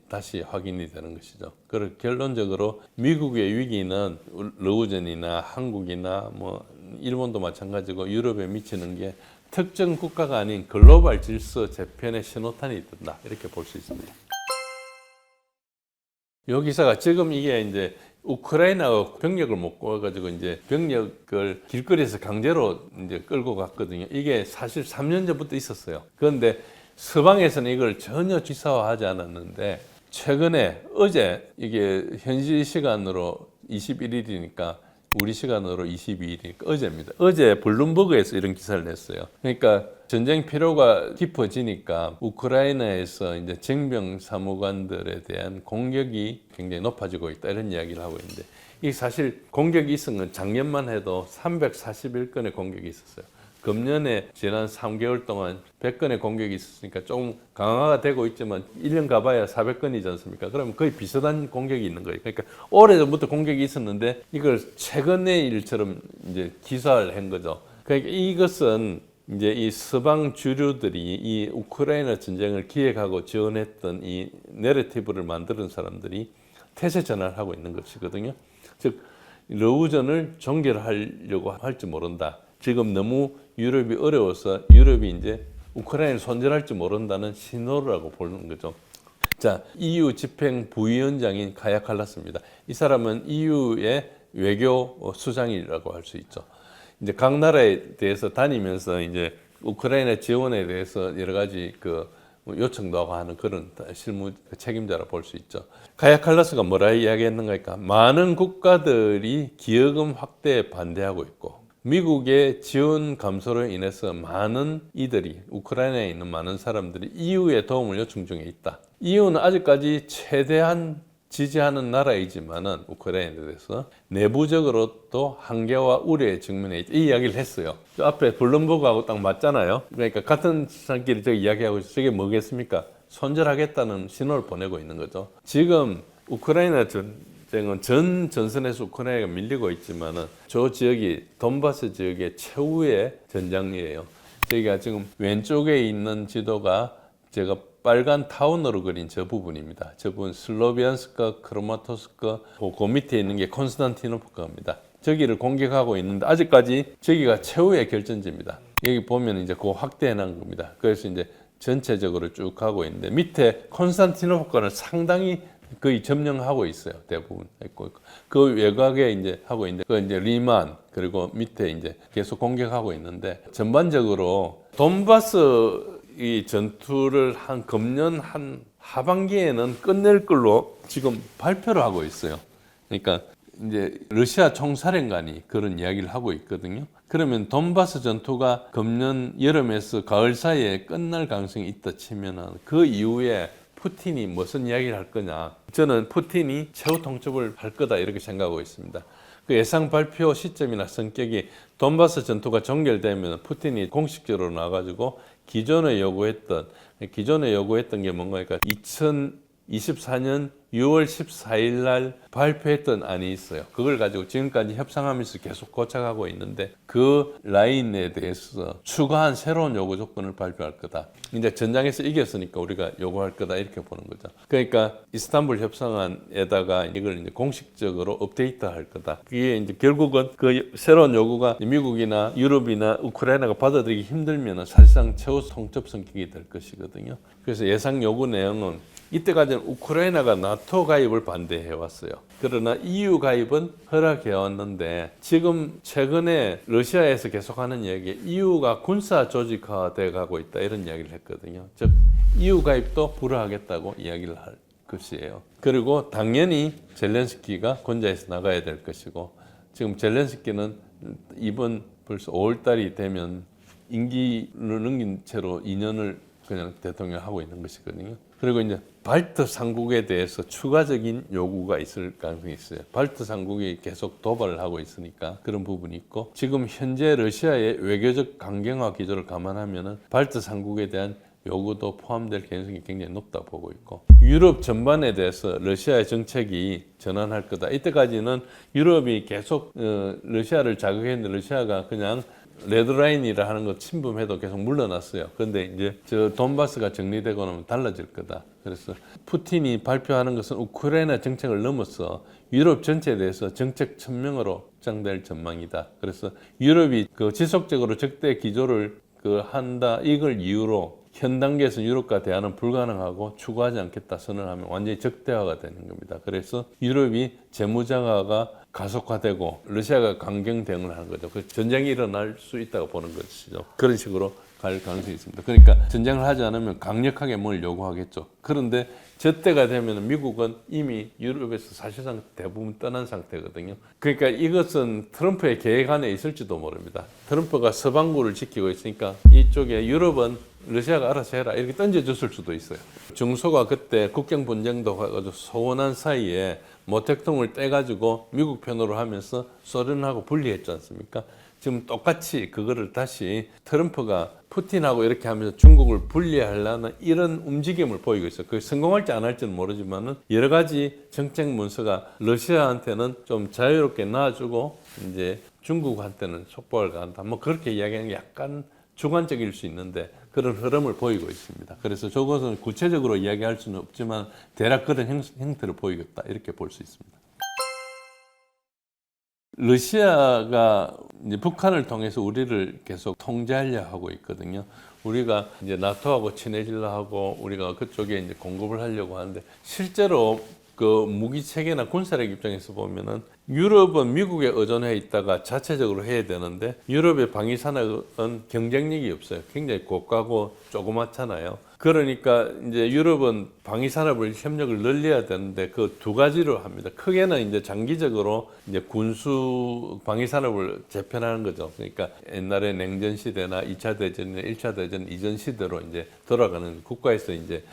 확인이 되는 것이죠. 그리고 결론적으로 미국의 위기는 러우전이나 한국이나 뭐 일본도 마찬가지고 유럽에 미치는 게 특정 국가가 아닌 글로벌 질서 재편의 신호탄이 든다 이렇게 볼 수 있습니다. 요 기사가 지금 이게 이제 우크라이나가 병력을 못 구해가지고 이제 병력을 길거리에서 강제로 이제 끌고 갔거든요. 이게 사실 3년 전부터 있었어요. 그런데 서방에서는 이걸 전혀 기사화하지 않았는데 최근에 어제 이게 현지 시간으로 21일이니까 우리 시간으로 22일이니까 어제입니다. 어제 블룸버그에서 이런 기사를 냈어요. 그러니까 전쟁 피로가 깊어지니까 우크라이나에서 이제 징병 사무관들에 대한 공격이 굉장히 높아지고 있다 이런 이야기를 하고 있는데 이 사실 공격이 있은 건 작년만 해도 341건의 공격이 있었어요. 금년에 지난 3개월 동안 100건의 공격이 있었으니까 조금 강화가 되고 있지만 1년 가봐야 400건이지 않습니까? 그러면 거의 비슷한 공격이 있는 거예요. 그러니까 오래전부터 공격이 있었는데 이걸 최근의 일처럼 이제 기사를 한 거죠. 그러니까 이것은 이제 이 서방 주류들이 이 우크라이나 전쟁을 기획하고 지원했던 이 내러티브를 만드는 사람들이 태세 전환을 하고 있는 것이거든요. 즉 러우전을 종결하려고 할지 모른다. 지금 너무 유럽이 어려워서 유럽이 이제 우크라이나를 손절할지 모른다는 신호라고 보는 거죠. 자, EU 집행 부위원장인 카야 칼라스입니다. 이 사람은 EU의 외교 수장이라고 할 수 있죠. 이제 각 나라에 대해서 다니면서 이제 우크라이나 지원에 대해서 여러 가지 그 요청도 하고 하는 그런 실무 책임자라 볼 수 있죠. 카야 칼라스가 뭐라 이야기했는가 하니까 많은 국가들이 기여금 확대에 반대하고 있고 미국의 지원 감소로 인해서 많은 이들이 우크라이나에 있는 많은 사람들이 EU의 도움을 요청 중에 있다. EU는 아직까지 최대한 지지하는 나라이지만은 우크라이나에 대해서 내부적으로 또 한계와 우려에 직면해 있다. 이 이야기를 했어요. 저 앞에 블룸버그하고 딱 맞잖아요. 그러니까 같은 사람끼리 저기 이야기하고 있어요. 저게 뭐겠습니까? 손절하겠다는 신호를 보내고 있는 거죠. 지금 우크라이나 전쟁은 전 전선에서 우크라이나가 밀리고 있지만은 저 지역이 돈바스 지역의 최후의 전장이에요. 저희가 지금 왼쪽에 있는 지도가 제가 빨간 타운으로 그린 저 부분입니다. 저 부분 슬로비안스크, 크로마토스크, 그 밑에 있는 게 콘스탄티노프카입니다. 저기를 공격하고 있는데 아직까지 저기가 최후의 결전지입니다. 여기 보면 이제 그거 확대해 놓은 겁니다. 그래서 이제 전체적으로 쭉 가고 있는데 밑에 콘스탄티노프카는 상당히 거의 점령하고 있어요. 대부분 있고 그 외곽에 이제 하고 있는데 그 이제 리만 그리고 밑에 이제 계속 공격하고 있는데 전반적으로 돈바스 이 전투를 한 금년 한 하반기에는 끝낼 걸로 지금 발표를 하고 있어요. 그러니까 이제 러시아 총사령관이 그런 이야기를 하고 있거든요. 그러면 돈바스 전투가 금년 여름에서 가을 사이에 끝날 가능성이 있다 치면은 그 이후에 푸틴이 무슨 이야기를 할 거냐. 저는 푸틴이 최후 통첩을 할 거다 이렇게 생각하고 있습니다. 그 예상 발표 시점이나 성격이 돈바스 전투가 종결되면 푸틴이 공식적으로 나와가지고 기존에 요구했던 게 뭔가 그러니까 2024년 6월 14일 날 발표했던 안이 있어요. 그걸 가지고 지금까지 협상하면서 계속 고착하고 있는데 그 라인에 대해서 추가한 새로운 요구 조건을 발표할 거다. 이제 전장에서 이겼으니까 우리가 요구할 거다 이렇게 보는 거죠. 그러니까 이스탄불 협상안에다가 이걸 이제 공식적으로 업데이트할 거다. 그게 이제 결국은 그 새로운 요구가 미국이나 유럽이나 우크라이나가 받아들이기 힘들면은 사실상 최후 통첩 성격이 될 것이거든요. 그래서 예상 요구 내용은 이때까지는 우크라이나가 나토 가입을 반대해 왔어요. 그러나 EU 가입은 허락해 왔는데 지금 최근에 러시아에서 계속하는 이야기 EU가 군사 조직화돼 가고 있다 이런 이야기를 했거든요. 즉 EU 가입도 불허하겠다고 이야기를 할 것이에요. 그리고 당연히 젤렌스키가 권좌에서 나가야 될 것이고 지금 젤렌스키는 이번 벌써 5월 달이 되면 임기를 넘긴 채로 2년을 그냥 대통령 하고 있는 것이거든요. 그리고 이제 발트 삼국에 대해서 추가적인 요구가 있을 가능성이 있어요. 발트 삼국이 계속 도발을 하고 있으니까 그런 부분이 있고, 지금 현재 러시아의 외교적 강경화 기조를 감안하면은 발트 삼국에 대한 요구도 포함될 가능성이 굉장히 높다 보고 있고, 유럽 전반에 대해서 러시아의 정책이 전환할 거다. 이때까지는 유럽이 계속 러시아를 자극했는데 러시아가 그냥 레드라인이라 하는 거 침범해도 계속 물러났어요. 그런데 이제 저 돈바스가 정리되고 나면 달라질 거다. 그래서 푸틴이 발표하는 것은 우크라이나 정책을 넘어서 유럽 전체에 대해서 정책 천명으로 확장될 전망이다. 그래서 유럽이 그 지속적으로 적대 기조를 한다, 이걸 이유로 현 단계에서 유럽과 대화는 불가능하고 추구하지 않겠다 선언하면 완전히 적대화가 되는 겁니다. 그래서 유럽이 재무장화가 가속화되고 러시아가 강경 대응을 하는 거죠. 그 전쟁이 일어날 수 있다고 보는 것이죠. 그런 식으로 갈 가능성이 있습니다. 그러니까 전쟁을 하지 않으면 강력하게 뭘 요구하겠죠. 그런데 저때가 되면 미국은 이미 유럽에서 사실상 대부분 떠난 상태거든요. 그러니까 이것은 트럼프의 계획 안에 있을지도 모릅니다. 트럼프가 서방구를 지키고 있으니까 이쪽에 유럽은 러시아가 알아서 해라 이렇게 던져줬을 수도 있어요. 중소가 그때 국경 분쟁도 가지고 소원한 사이에 모택동을 떼가지고 미국 편으로 하면서 소련하고 분리했지 않습니까? 지금 똑같이 그거를 다시 트럼프가 푸틴하고 이렇게 하면서 중국을 분리하려는 이런 움직임을 보이고 있어요. 그게 성공할지 안 할지는 모르지만은 여러 가지 정책 문서가 러시아한테는 좀 자유롭게 놔주고 이제 중국한테는 속보를 간다. 뭐 그렇게 이야기하는 게 약간 주관적일 수 있는데 그런 흐름을 보이고 있습니다. 그래서 저것은 구체적으로 이야기할 수는 없지만 대략 그런 형태를 보이겠다 이렇게 볼 수 있습니다. 러시아가 이제 북한을 통해서 우리를 계속 통제하려 하고 있거든요. 우리가 이제 나토하고 친해지려 하고 우리가 그쪽에 이제 공급을 하려고 하는데 실제로 그 무기 체계나 군사력 입장에서 보면은 유럽은 미국에 의존해 있다가 자체적으로 해야 되는데 유럽의 방위 산업은 경쟁력이 없어요. 굉장히 고가고 조그맣잖아요. 그러니까 이제 유럽은 방위 산업을 협력을 늘려야 되는데 그 두 가지로 합니다. 크게는 이제 장기적으로 이제 군수 방위 산업을 재편하는 거죠. 그러니까 옛날에 냉전 시대나 2차 대전이나 1차 대전 이전 시대로 이제 돌아가는 국가에서 이제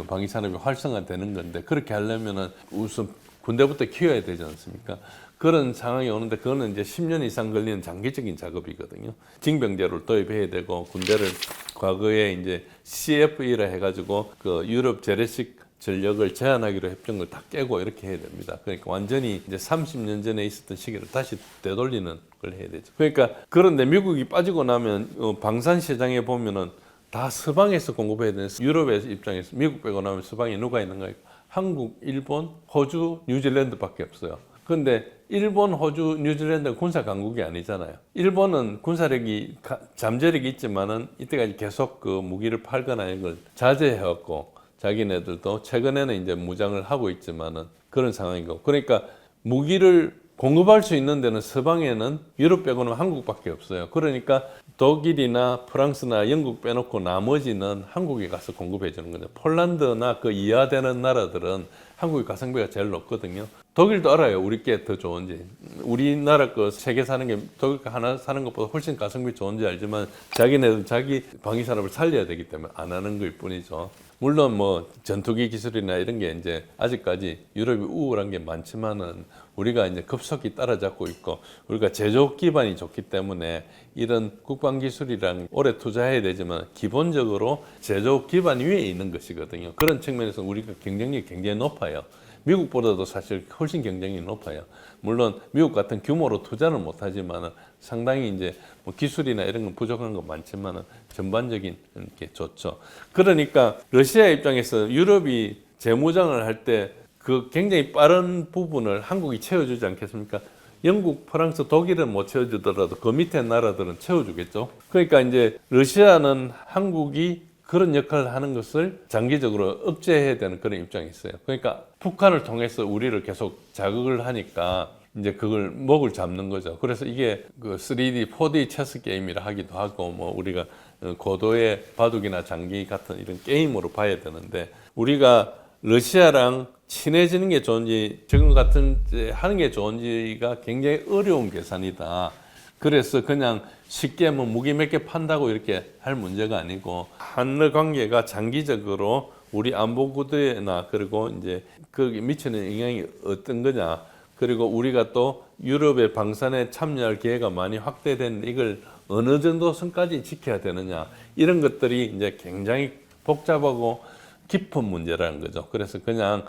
방위 산업이 활성화되는 건데 그렇게 하려면은 우선 군대부터 키워야 되지 않습니까? 그런 상황이 오는데 그거는 이제 10년 이상 걸리는 장기적인 작업이거든요. 징병제를 도입해야 되고 군대를 과거에 이제 CFE라 해가지고 그 유럽 재래식 전력을 제한하기로 했던 걸 다 깨고 이렇게 해야 됩니다. 그러니까 완전히 이제 30년 전에 있었던 시기를 다시 되돌리는 걸 해야 되죠. 그러니까 그런데 미국이 빠지고 나면 방산 시장에 보면은 다 서방에서 공급해야 되는 유럽의 입장에서 미국 빼고 나면 서방에 누가 있는가? 한국, 일본, 호주, 뉴질랜드밖에 없어요. 그런데 일본, 호주, 뉴질랜드는 군사 강국이 아니잖아요. 일본은 군사력이 잠재력이 있지만은 이때까지 계속 그 무기를 팔거나 이걸 자제해왔고 자기네들도 최근에는 이제 무장을 하고 있지만은 그런 상황이고 그러니까 무기를 공급할 수 있는 데는 서방에는 유럽 빼고는 한국밖에 없어요. 그러니까 독일이나 프랑스나 영국 빼놓고 나머지는 한국에 가서 공급해 주는 거죠. 폴란드나 그 이하되는 나라들은 한국의 가성비가 제일 높거든요. 독일도 알아요. 우리 게 더 좋은지. 우리나라 거 세 개 사는 게 독일 거 하나 사는 것보다 훨씬 가성비 좋은지 알지만 자기네들 자기 방위 산업을 살려야 되기 때문에 안 하는 걸 뿐이죠. 물론 뭐 전투기 기술이나 이런 게 이제 아직까지 유럽이 우월한 게 많지만은 우리가 이제 급속히 따라잡고 있고 우리가 제조업 기반이 좋기 때문에 이런 국방 기술이랑 오래 투자해야 되지만 기본적으로 제조업 기반 위에 있는 것이거든요. 그런 측면에서 우리가 경쟁력이 굉장히 높아요. 미국보다도 사실 훨씬 경쟁력이 높아요. 물론 미국 같은 규모로 투자는 못하지만 상당히 이제 뭐 기술이나 이런 건 부족한 건 많지만 전반적인 게 좋죠. 그러니까 러시아 입장에서 유럽이 재무장을 할 때 그 굉장히 빠른 부분을 한국이 채워주지 않겠습니까? 영국, 프랑스, 독일은 못 채워주더라도 그 밑에 나라들은 채워주겠죠. 그러니까 이제 러시아는 한국이 그런 역할을 하는 것을 장기적으로 억제해야 되는 그런 입장이 있어요. 그러니까 북한을 통해서 우리를 계속 자극을 하니까 이제 그걸 목을 잡는 거죠. 그래서 이게 그 3D, 4D 체스 게임이라 하기도 하고 뭐 우리가 고도의 바둑이나 장기 같은 이런 게임으로 봐야 되는데 우리가 러시아랑 친해지는 게 좋은지 지금 같은 하는 게 좋은지가 굉장히 어려운 계산이다. 그래서 그냥 쉽게 뭐 무기 몇 개 판다고 이렇게 할 문제가 아니고 한러 관계가 장기적으로 우리 안보 구도에나 그리고 이제 거기 미치는 영향이 어떤 거냐. 그리고 우리가 또 유럽의 방산에 참여할 기회가 많이 확대됐는데 이걸 어느 정도 선까지 지켜야 되느냐. 이런 것들이 이제 굉장히 복잡하고 깊은 문제라는 거죠. 그래서 그냥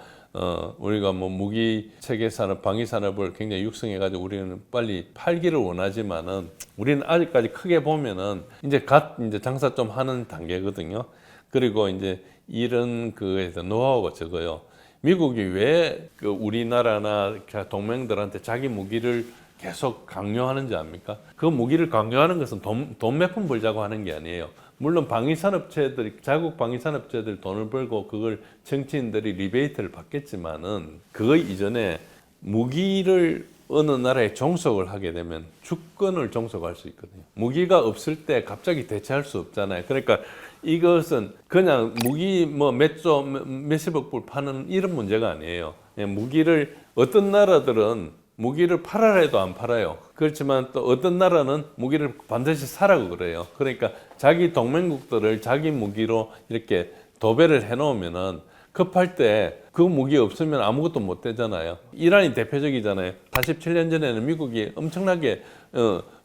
우리가 뭐 무기 체계 산업, 방위 산업을 굉장히 육성해 가지고 우리는 빨리 팔기를 원하지만은 우리는 아직까지 크게 보면은 이제 이제 장사 좀 하는 단계거든요. 그리고 이제 이런 그에서 노하우가 적어요. 미국이 왜 그 우리나라나 동맹들한테 자기 무기를 계속 강요하는지 압니까? 그 무기를 강요하는 것은 돈 몇 푼 벌자고 하는 게 아니에요. 물론 방위산업체들이, 자국 방위산업체들 돈을 벌고 그걸 정치인들이 리베이트를 받겠지만은 그거 이전에 무기를 어느 나라에 종속을 하게 되면 주권을 종속할 수 있거든요. 무기가 없을 때 갑자기 대체할 수 없잖아요. 그러니까 이것은 그냥 무기 뭐 몇십억 불 파는 이런 문제가 아니에요. 무기를 어떤 나라들은 무기를 팔아라 해도 안 팔아요. 그렇지만 또 어떤 나라는 무기를 반드시 사라고 그래요. 그러니까 자기 동맹국들을 자기 무기로 이렇게 도배를 해놓으면은 급할 때 그 무기 없으면 아무것도 못 되잖아요. 이란이 대표적이잖아요. 47년 전에는 미국이 엄청나게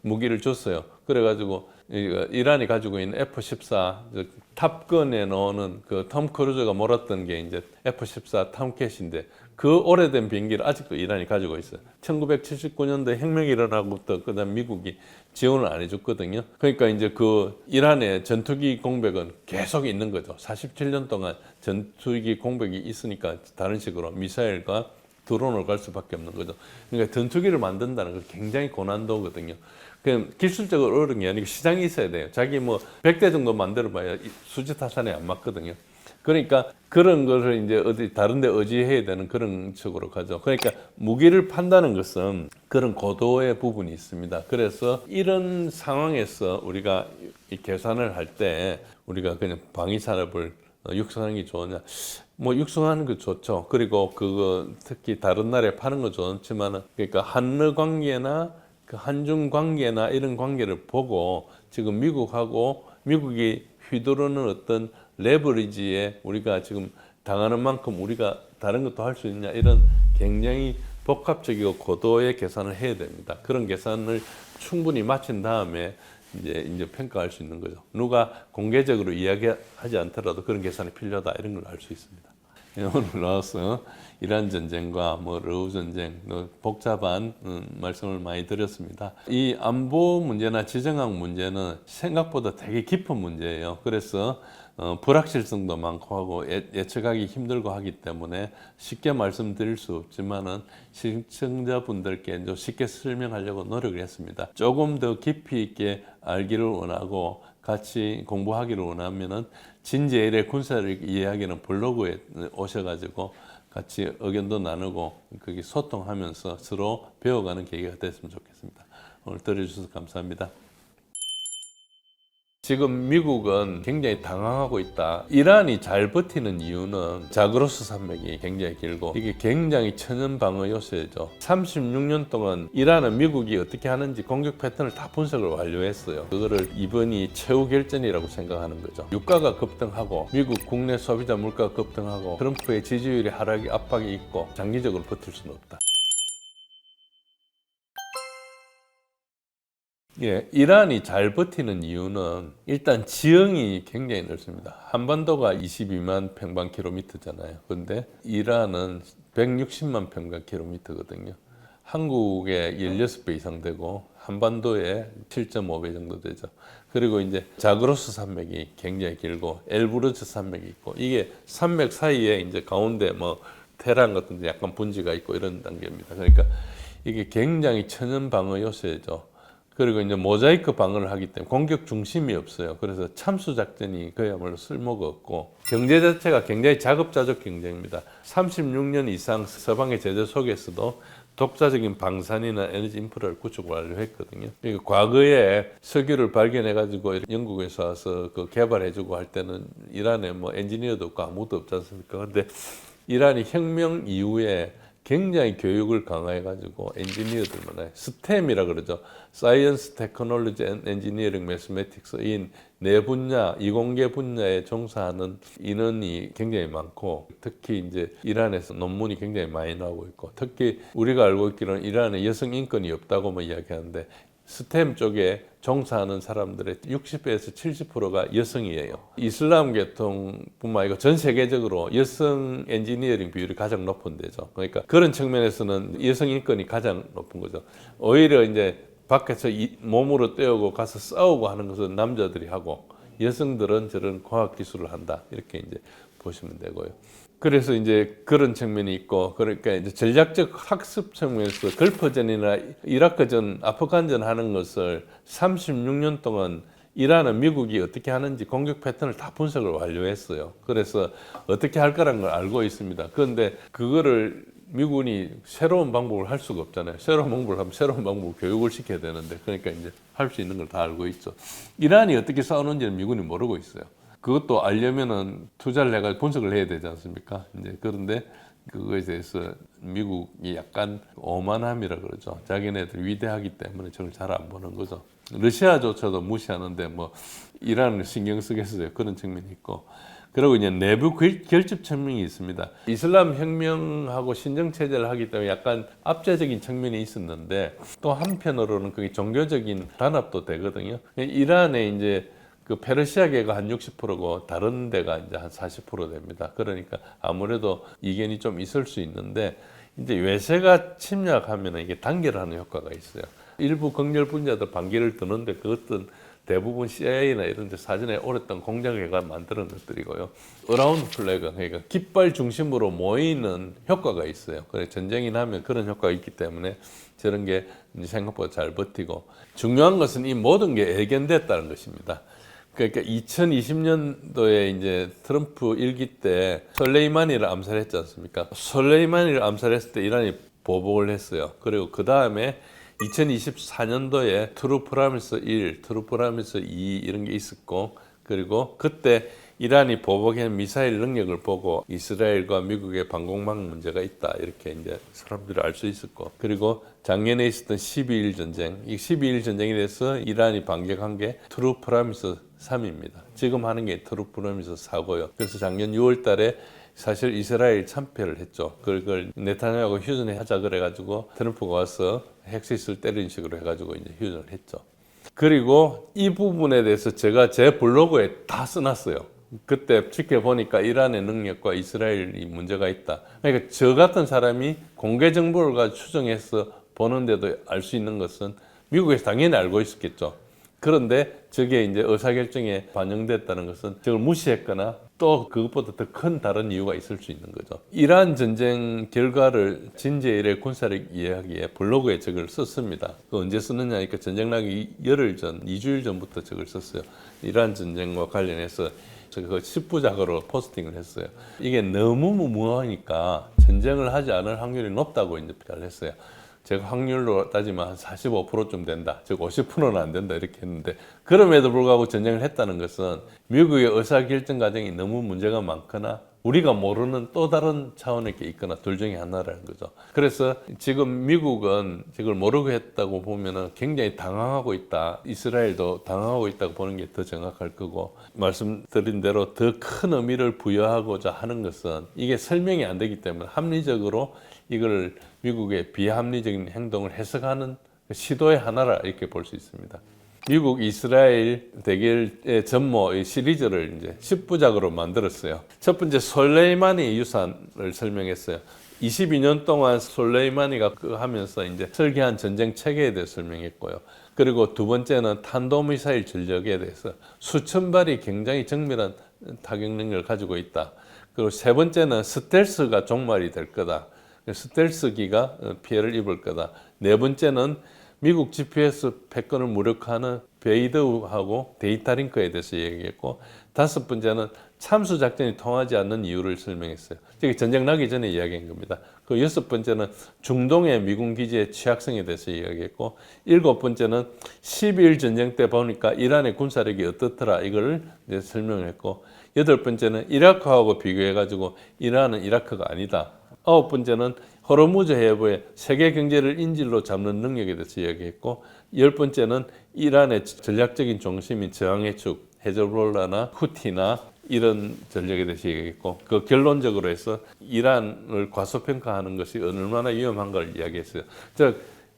무기를 줬어요. 그래가지고 이란이 가지고 있는 F-14 탑건에 넣는 그 톰 크루즈가 몰았던 게 이제 F-14 탐캣인데 그 오래된 비행기를 아직도 이란이 가지고 있어요. 1979년도에 혁명이 일어나고부터 그다음 미국이 지원을 안 해줬거든요. 그러니까 이제 그 이란의 전투기 공백은 계속 있는 거죠. 47년 동안 전투기 공백이 있으니까 다른 식으로 미사일과 드론을 갈 수밖에 없는 거죠. 그러니까 전투기를 만든다는 건 굉장히 고난도거든요. 그냥 기술적으로 어려운 게 아니고 시장이 있어야 돼요. 자기 뭐 100대 정도 만들어봐야 수지타산에 안 맞거든요. 그러니까 그런 것을 이제 어디 다른 데 의지해야 되는 그런 쪽으로 가죠. 그러니까 무기를 판다는 것은 그런 고도의 부분이 있습니다. 그래서 이런 상황에서 우리가 이 계산을 할 때 우리가 그냥 방위 산업을 육성하는 게 좋으냐? 뭐 육성하는 거 좋죠. 그리고 그거 특히 다른 나라에 파는 거 좋지만은 그러니까 한러 관계나 그 한중 관계나 이런 관계를 보고 지금 미국이 휘두르는 어떤 레버리지에 우리가 지금 당하는 만큼 우리가 다른 것도 할 수 있냐 이런 굉장히 복합적이고 고도의 계산을 해야 됩니다. 그런 계산을 충분히 마친 다음에 이제 평가할 수 있는 거죠. 누가 공개적으로 이야기하지 않더라도 그런 계산이 필요하다 이런 걸 알 수 있습니다. 오늘 나와서 이란 전쟁과 뭐 러우 전쟁 복잡한 말씀을 많이 드렸습니다. 이 안보 문제나 지정학 문제는 생각보다 되게 깊은 문제예요. 그래서 불확실성도 많고 하고 예측하기 힘들고 하기 때문에 쉽게 말씀드릴 수 없지만은 시청자분들께 쉽게 설명하려고 노력을 했습니다. 조금 더 깊이 있게 알기를 원하고 같이 공부하기를 원하면은 진제일의 군사를 이해하기는 블로그에 오셔가지고 같이 의견도 나누고 거기 소통하면서 서로 배워가는 계기가 됐으면 좋겠습니다. 오늘 들어주셔서 감사합니다. 지금 미국은 굉장히 당황하고 있다. 이란이 잘 버티는 이유는 자그로스 산맥이 굉장히 길고 이게 굉장히 천연 방어 요새죠. 36년 동안 이란은 미국이 어떻게 하는지 공격 패턴을 다 분석을 완료했어요. 그거를 이번이 최후 결전이라고 생각하는 거죠. 유가가 급등하고 미국 국내 소비자 물가가 급등하고 트럼프의 지지율이 하락이 압박이 있고 장기적으로 버틸 수는 없다. 예, 이란이 잘 버티는 이유는 일단 지형이 굉장히 넓습니다. 한반도가 22만 평방킬로미터잖아요. 그런데 이란은 160만 평방킬로미터거든요. 한국의 16배 이상 되고 한반도에 7.5배 정도 되죠. 그리고 이제 자그로스 산맥이 굉장히 길고 엘브루즈 산맥이 있고 이게 산맥 사이에 이제 가운데 뭐 테란 같은 데 약간 분지가 있고 이런 단계입니다. 그러니까 이게 굉장히 천연 방어 요새죠. 그리고 이제 모자이크 방어를 하기 때문에 공격 중심이 없어요. 그래서 참수 작전이 그야말로 쓸모가 없고 경제 자체가 굉장히 자급자족 경쟁입니다. 36년 이상 서방의 제재 속에서도 독자적인 방산이나 에너지 인프라를 구축 완료했거든요. 그러니까 과거에 석유를 발견해가지고 영국에서 와서 그 개발해주고 할 때는 이란에 뭐 엔지니어도 없고 아무것도 없지 않습니까? 근데 이란이 혁명 이후에 굉장히 교육을 강화해가지고 엔지니어들만 스템이라 그러죠. 사이언스, 테크놀로지, 엔지니어링, 매스매틱스인 네 분야, 이공계 분야에 종사하는 인원이 굉장히 많고, 특히 이제 이란에서 논문이 굉장히 많이 나오고 있고, 특히 우리가 알고 있기로는 이란에 여성 인권이 없다고만 이야기하는데 스템 쪽에 종사하는 사람들의 60에서 70%가 여성이에요. 이슬람 계통뿐만 아니고 전 세계적으로 여성 엔지니어링 비율이 가장 높은 데죠. 그러니까 그런 측면에서는 여성 인권이 가장 높은 거죠. 오히려 이제 밖에서 몸으로 때우고 가서 싸우고 하는 것은 남자들이 하고 여성들은 저런 과학 기술을 한다. 이렇게 이제 보시면 되고요. 그래서 이제 그런 측면이 있고, 그러니까 이제 전략적 학습 측면에서 걸프전이나 이라크전, 아프간전 하는 것을 36년 동안 이란은 미국이 어떻게 하는지 공격 패턴을 다 분석을 완료했어요. 그래서 어떻게 할 거라는 걸 알고 있습니다. 그런데 그거를 미군이 새로운 방법을 할 수가 없잖아요. 새로운 방법을 하면 새로운 방법을 교육을 시켜야 되는데, 그러니까 이제 할 수 있는 걸 다 알고 있죠. 이란이 어떻게 싸우는지는 미군이 모르고 있어요. 그것도 알려면은 투자를 해가지고 분석을 해야 되지 않습니까? 이제 그런데 그거에 대해서 미국이 약간 오만함이라 그러죠. 자기네들 위대하기 때문에 저걸 잘 안 보는 거죠. 러시아조차도 무시하는데 뭐 이란을 신경 쓰겠어요. 그런 측면이 있고. 그리고 이제 내부 결집 측면이 있습니다. 이슬람 혁명하고 신정 체제를 하기 때문에 약간 압제적인 측면이 있었는데, 또 한편으로는 그게 종교적인 단합도 되거든요. 이란에 이제 그 페르시아계가 한 60%고 다른 데가 이제 한 40% 됩니다. 그러니까 아무래도 이견이 좀 있을 수 있는데, 이제 외세가 침략하면 이게 단결하는 효과가 있어요. 일부 극렬 분자들 반기를 드는데 그것은 대부분 CIA나 이런 데 사전에 오랫동안 공작해가 만드는 것들이고요. 어라운드 플래그, 그러니까 깃발 중심으로 모이는 효과가 있어요. 그래 전쟁이 나면 그런 효과가 있기 때문에 저런 게 생각보다 잘 버티고, 중요한 것은 이 모든 게 예견됐다는 것입니다. 그러니까 2020년도에 이제 트럼프 일기 때 솔레이마니를 암살했지 않습니까? 솔레이마니를 암살했을 때 이란이 보복을 했어요. 그리고 그 다음에 2024년도에 트루 프라미스 1, 트루 프라미스 2 이런 게 있었고, 그리고 그때 이란이 보복한 미사일 능력을 보고 이스라엘과 미국의 방공망 문제가 있다 이렇게 이제 사람들이 알 수 있었고, 그리고 작년에 있었던 12.1 전쟁, 이 12.1 전쟁에 대해서 이란이 반격한 게 트루 프라미스 3입니다. 지금 하는 게 트루 프라미스 4고요. 그래서 작년 6월 달에 사실 이스라엘 참패를 했죠. 그걸 네타냐후가 휴전을 하자 그래가지고 트럼프가 와서 핵시슬 때리는 식으로 해가지고 이제 휴전을 했죠. 그리고 이 부분에 대해서 제가 제 블로그에 다 써놨어요. 그때 지켜보니까 이란의 능력과 이스라엘이 문제가 있다. 그러니까 저 같은 사람이 공개 정보를 가지고 추정해서 보는데도 알 수 있는 것은 미국에서 당연히 알고 있었겠죠. 그런데 저게 이제 의사결정에 반영됐다는 것은 저걸 무시했거나 또 그것보다 더 큰 다른 이유가 있을 수 있는 거죠. 이란 전쟁 결과를 진제1의 군사력 이야기에 블로그에 저걸 썼습니다. 그 언제 썼느냐 하니까 전쟁 나기 열흘 전, 2주일 전부터 저걸 썼어요. 이란 전쟁과 관련해서 그 10부작으로 포스팅을 했어요. 이게 너무 무모하니까 전쟁을 하지 않을 확률이 높다고 이제 표현을 했어요. 제가 확률로 따지면 한 45%좀 된다. 즉 50%는 안 된다. 이렇게 했는데, 그럼에도 불구하고 전쟁을 했다는 것은 미국의 의사결정 과정이 너무 문제가 많거나 우리가 모르는 또 다른 차원의 게 있거나 둘 중에 하나라는 거죠. 그래서 지금 미국은 이걸 모르고 했다고 보면은 굉장히 당황하고 있다. 이스라엘도 당황하고 있다고 보는 게 더 정확할 거고, 말씀드린 대로 더 큰 의미를 부여하고자 하는 것은 이게 설명이 안 되기 때문에 합리적으로 이걸 미국의 비합리적인 행동을 해석하는 시도의 하나라 이렇게 볼 수 있습니다. 미국 이스라엘 대결의 전모 시리즈를 이제 10부작으로 만들었어요. 첫 번째 솔레이마니 유산을 설명했어요. 22년 동안 솔레이마니가 하면서 이제 설계한 전쟁 체계에 대해서 설명했고요. 그리고 두 번째는 탄도미사일 전력에 대해서 수천 발이 굉장히 정밀한 타격 능력을 가지고 있다. 그리고 세 번째는 스텔스가 종말이 될 거다. 스텔스기가 피해를 입을 거다. 네 번째는 미국 GPS 패권을 무력화하는 베이드하고 데이터 링크에 대해서 얘기했고, 다섯 번째는 참수 작전이 통하지 않는 이유를 설명했어요. 저기 전쟁 나기 전에 이야기한 겁니다. 그 여섯 번째는 중동의 미군 기지의 취약성에 대해서 이야기했고, 일곱 번째는 12.1 전쟁 때 보니까 이란의 군사력이 어떻더라 이걸 이제 설명을 했고, 여덟 번째는 이라크하고 비교해가지고 이란은 이라크가 아니다. 아홉 번째는 호르무즈 해협의 세계 경제를 인질로 잡는 능력에 대해서 이야기했고, 10번째는 이란의 전략적인 중심인 저항의 축, 헤즈볼라나 후티나 이런 전략에 대해서 얘기했고, 그 결론적으로 해서 이란을 과소평가하는 것이 얼마나 위험한가를 이야기했어요.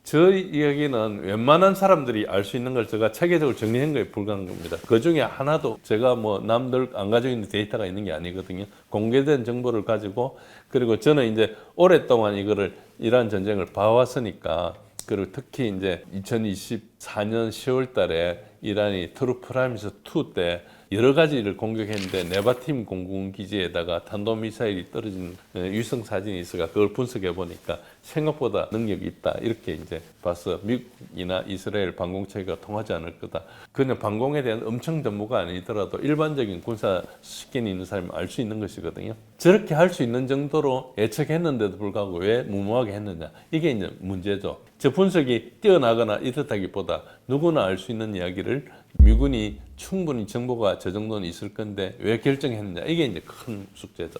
저 이야기는 웬만한 사람들이 알 수 있는 걸 제가 체계적으로 정리한 거에 불과한 겁니다. 그 중에 하나도 제가 뭐 남들 안 가지고 있는 데이터가 있는 게 아니거든요. 공개된 정보를 가지고, 그리고 저는 이제 오랫동안 이거를 이란 전쟁을 봐왔으니까, 그리고 특히 이제 2024년 10월 달에 이란이 트루프라임스 2 때 여러 가지를 공격했는데 네바팀 공군기지에다가 탄도미사일이 떨어진 위성 사진이 있어가 그걸 분석해 보니까 생각보다 능력이 있다 이렇게 이제 봐서 미국이나 이스라엘 방공체계가 통하지 않을 거다. 그냥 방공에 대한 엄청 전문가 아니더라도 일반적인 군사 식견이 있는 사람이 알 수 있는 것이거든요. 저렇게 할 수 있는 정도로 예측했는데도 불구하고 왜 무모하게 했느냐, 이게 이제 문제죠. 저 분석이 뛰어나거나 이렇다기보다 누구나 알 수 있는 이야기를 미군이 충분히 정보가 저 정도는 있을 건데 왜 결정했느냐, 이게 이제 큰 숙제죠.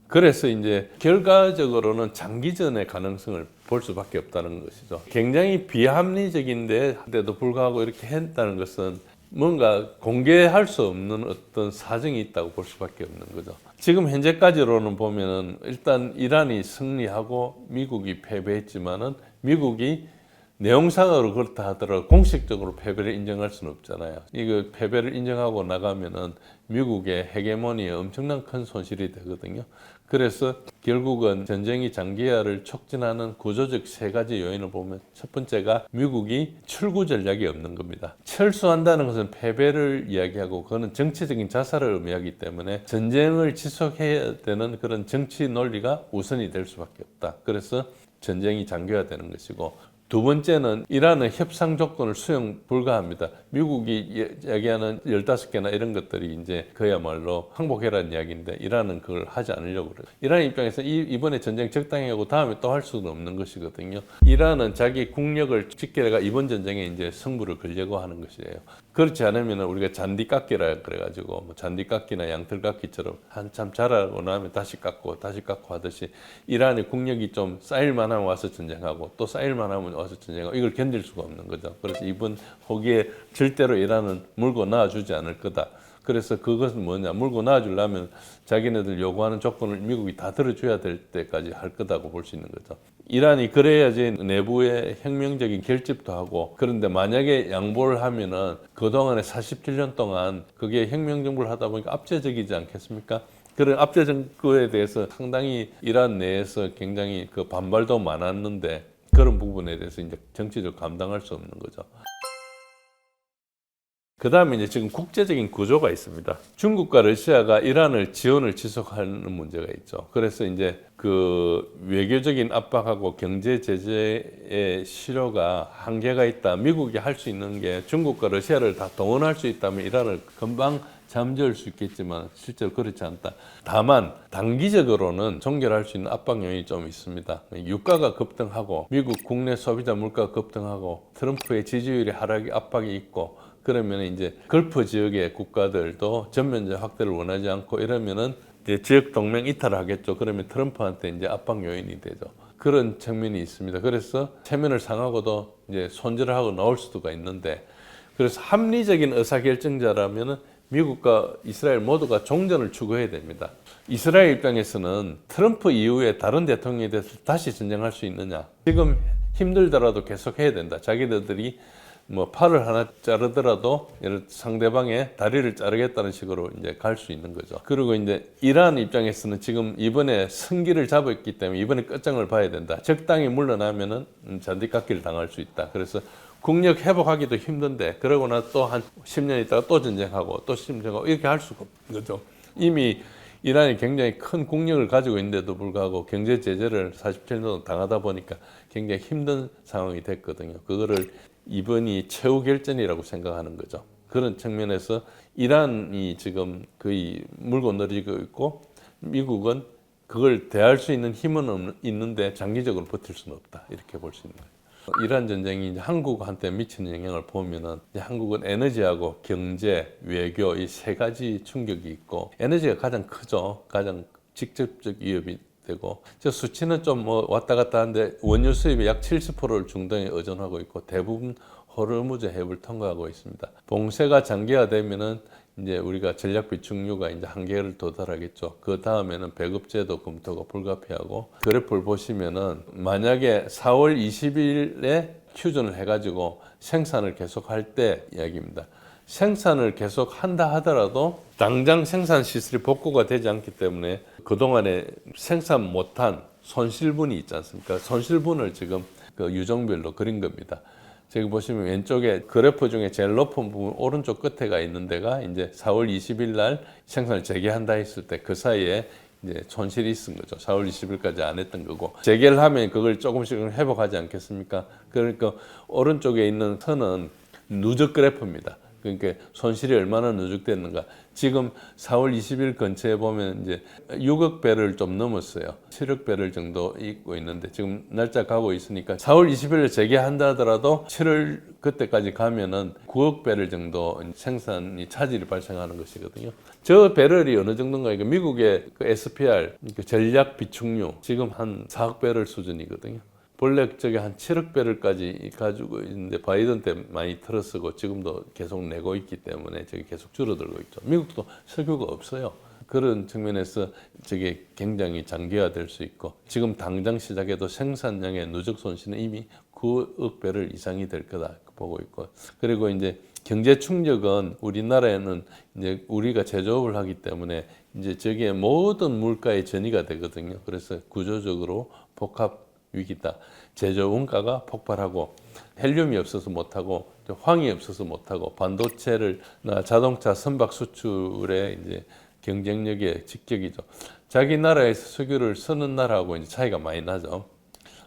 그래서 이제 결과적으로는 장기전의 가능성을 볼 수밖에 없다는 것이죠. 굉장히 비합리적인데도 불구하고 이렇게 했다는 것은 뭔가 공개할 수 없는 어떤 사정이 있다고 볼 수밖에 없는 거죠. 지금 현재까지로는 보면은 일단 이란이 승리하고 미국이 패배했지만은 미국이 내용상으로 그렇다 하더라도 공식적으로 패배를 인정할 수는 없잖아요. 이거 패배를 인정하고 나가면은 미국의 헤게모니에 엄청난 큰 손실이 되거든요. 그래서 결국은 전쟁이 장기화를 촉진하는 구조적 세 가지 요인을 보면 첫 번째가 미국이 출구 전략이 없는 겁니다. 철수한다는 것은 패배를 이야기하고 그거는 정치적인 자살을 의미하기 때문에 전쟁을 지속해야 되는 그런 정치 논리가 우선이 될 수밖에 없다. 그래서 전쟁이 장기화되는 것이고, 두 번째는 이란은 협상 조건을 수용 불가합니다. 미국이 이야기하는 15개나 이런 것들이 이제 그야말로 항복해라는 이야기인데 이란은 그걸 하지 않으려고 그래요. 이란 입장에서 이번에 전쟁 적당히 하고 다음에 또 할 수는 없는 것이거든요. 이란은 자기 국력을 지켜가 이번 전쟁에 이제 승부를 걸려고 하는 것이에요. 그렇지 않으면 우리가 잔디깎기라 그래가지고 뭐 잔디깎기나 양털깎기처럼 한참 자라고 나면 다시 깎고 하듯이 이란의 국력이 좀 쌓일만 하면 와서 전쟁하고 또 쌓일만 하면 와서 전쟁하고 이걸 견딜 수가 없는 거죠. 그래서 이번 호기에 절대로 이란은 물고 나와주지 않을 거다. 그래서 그것은 뭐냐, 물고 나와주려면 자기네들 요구하는 조건을 미국이 다 들어줘야 될 때까지 할 거다고 볼 수 있는 거죠. 이란이 그래야지 내부의 혁명적인 결집도 하고, 그런데 만약에 양보를 하면은 그동안에 47년 동안 그게 혁명정부를 하다 보니까 압제적이지 않겠습니까? 그런 압제정부에 대해서 상당히 이란 내에서 굉장히 그 반발도 많았는데 그런 부분에 대해서 이제 정치적으로 감당할 수 없는 거죠. 그 다음에 이제 지금 국제적인 구조가 있습니다. 중국과 러시아가 이란을 지원을 지속하는 문제가 있죠. 그래서 이제 그 외교적인 압박하고 경제 제재의 실효가 한계가 있다. 미국이 할 수 있는 게 중국과 러시아를 다 동원할 수 있다면 이란을 금방 잠재울 수 있겠지만 실제로 그렇지 않다. 다만 단기적으로는 종결할 수 있는 압박 요인이 좀 있습니다. 유가가 급등하고 미국 국내 소비자 물가가 급등하고 트럼프의 지지율이 하락의 압박이 있고, 그러면 이제 걸프 지역의 국가들도 전면적 확대를 원하지 않고 이러면은 이제 지역 동맹 이탈을 하겠죠. 그러면 트럼프한테 이제 압박 요인이 되죠. 그런 측면이 있습니다. 그래서 체면을 상하고도 이제 손절을 하고 나올 수가 있는데, 그래서 합리적인 의사결정자라면은 미국과 이스라엘 모두가 종전을 추구해야 됩니다. 이스라엘 입장에서는 트럼프 이후에 다른 대통령에 대해서 다시 전쟁할 수 있느냐? 지금 힘들더라도 계속 해야 된다. 자기들이 뭐 팔을 하나 자르더라도 상대방의 다리를 자르겠다는 식으로 이제 갈 수 있는 거죠. 그리고 이제 이란 입장에서는 지금 이번에 승기를 잡았기 때문에 이번에 끝장을 봐야 된다. 적당히 물러나면은 잔디깎기를 당할 수 있다. 그래서 국력 회복하기도 힘든데 그러고 나 또 한 10년 있다가 또 전쟁하고 또 전쟁하고 이렇게 할 수가 없는 거죠. 이미 이란이 굉장히 큰 국력을 가지고 있는데도 불구하고 경제 제재를 47년 당하다 보니까 굉장히 힘든 상황이 됐거든요. 그거를 이번이 최후 결전이라고 생각하는 거죠. 그런 측면에서 이란이 지금 거의 물고 늘어지고 있고 미국은 그걸 대할 수 있는 힘은 있는데 장기적으로 버틸 수는 없다. 이렇게 볼 수 있는 거예요. 이란 전쟁이 이제 한국한테 미치는 영향을 보면은 이제 한국은 에너지하고 경제, 외교 이 세 가지 충격이 있고 에너지가 가장 크죠. 가장 직접적 위협이 되고, 저 수치는 좀 뭐 왔다 갔다 하는데 원유 수입의 약 70%를 중동에 의존하고 있고 대부분 호르무즈 해협을 통과하고 있습니다. 봉쇄가 장기화되면은 이제 우리가 전략 비축유가 이제 한계를 도달하겠죠. 그 다음에는 배급제도 검토가 불가피하고, 그래프를 보시면은 만약에 4월 20일에 휴전을 해가지고 생산을 계속할 때 이야기입니다. 생산을 계속 한다 하더라도 당장 생산 시설이 복구가 되지 않기 때문에 그동안에 생산 못한 손실분이 있지 않습니까? 손실분을 지금 그 유종별로 그린 겁니다. 저기 보시면 왼쪽에 그래프 중에 제일 높은 부분 오른쪽 끝에가 있는 데가 이제 4월 20일 날 생산을 재개한다 했을 때 그 사이에 이제 손실이 있은 거죠. 4월 20일까지 안 했던 거고, 재개를 하면 그걸 조금씩 회복하지 않겠습니까? 그러니까 오른쪽에 있는 선은 누적 그래프입니다. 그러니까 손실이 얼마나 누적됐는가. 지금 4월 20일 근처에 보면 이제 6억 배를 좀 넘었어요. 7억 배를 정도 있고 있는데 지금 날짜 가고 있으니까 4월 20일에 재개한다 하더라도 7월 그때까지 가면은 9억 배를 정도 생산이 차질이 발생하는 것이거든요. 저 배럴이 어느 정도인가? 이거 미국의 그 SPR, 전략 비축유 지금 한 4억 배럴 수준이거든요. 본래 저게 한 7억 배럴까지 가지고 있는데 바이든 때 많이 틀어쓰고 지금도 계속 내고 있기 때문에 저게 계속 줄어들고 있죠. 미국도 석유가 없어요. 그런 측면에서 저게 굉장히 장기화될 수 있고, 지금 당장 시작해도 생산량의 누적 손실은 이미 9억 배럴 이상이 될 거다 보고 있고, 그리고 이제 경제 충격은 우리나라에는 이제 우리가 제조업을 하기 때문에 이제 저게 모든 물가의 전이가 되거든요. 그래서 구조적으로 복합 위기다. 제조 원가가 폭발하고, 헬륨이 없어서 못하고, 황이 없어서 못하고, 반도체를 자동차 선박 수출의 이제 경쟁력의 직격이죠. 자기 나라에서 석유를 쓰는 나라하고 이제 차이가 많이 나죠.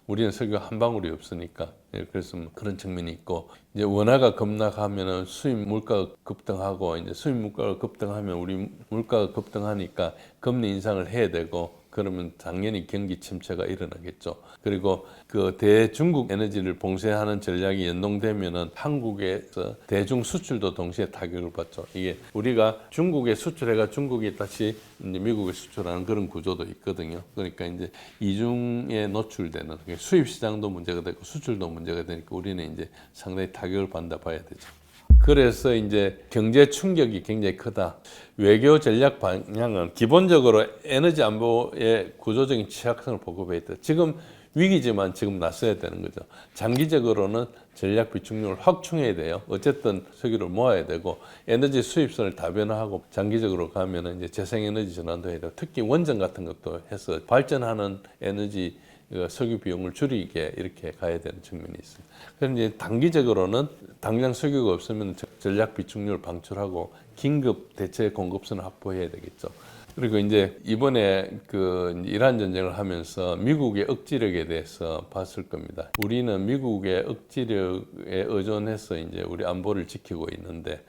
우리는 석유 한 방울이 없으니까. 그래서 그런 측면이 있고, 이제 원화가 급락하면은 수입 물가가 급등하고, 이제 수입 물가가 급등하면 우리 물가가 급등하니까 금리 인상을 해야 되고, 그러면 당연히 경기 침체가 일어나겠죠. 그리고 그 대중국 에너지를 봉쇄하는 전략이 연동되면은 한국에서 대중 수출도 동시에 타격을 받죠. 이게 우리가 중국에 수출해가 중국이 다시 이제 미국에 수출하는 그런 구조도 있거든요. 그러니까 이제 이중에 노출되는 수입 시장도 문제가 되고 수출도 문제가 되니까 우리는 이제 상당히 타격을 받는다 봐야 되죠. 그래서 이제 경제 충격이 굉장히 크다. 외교 전략 방향은 기본적으로 에너지 안보의 구조적인 취약성을 보고해 있다. 지금 위기지만 지금 나서야 되는 거죠. 장기적으로는 전략 비축률을 확충해야 돼요. 어쨌든 석유를 모아야 되고, 에너지 수입선을 다변화하고, 장기적으로 가면은 이제 재생에너지 전환도 해야 되고, 특히 원전 같은 것도 해서 발전하는 에너지 석유 비용을 줄이게 이렇게 가야 되는 측면이 있습니다. 그래서 이제 단기적으로는 당장 석유가 없으면 전략 비축률을 방출하고 긴급 대체 공급선을 확보해야 되겠죠. 그리고 이제 이번에 그 이란 전쟁을 하면서 미국의 억지력에 대해서 봤을 겁니다. 우리는 미국의 억지력에 의존해서 이제 우리 안보를 지키고 있는데,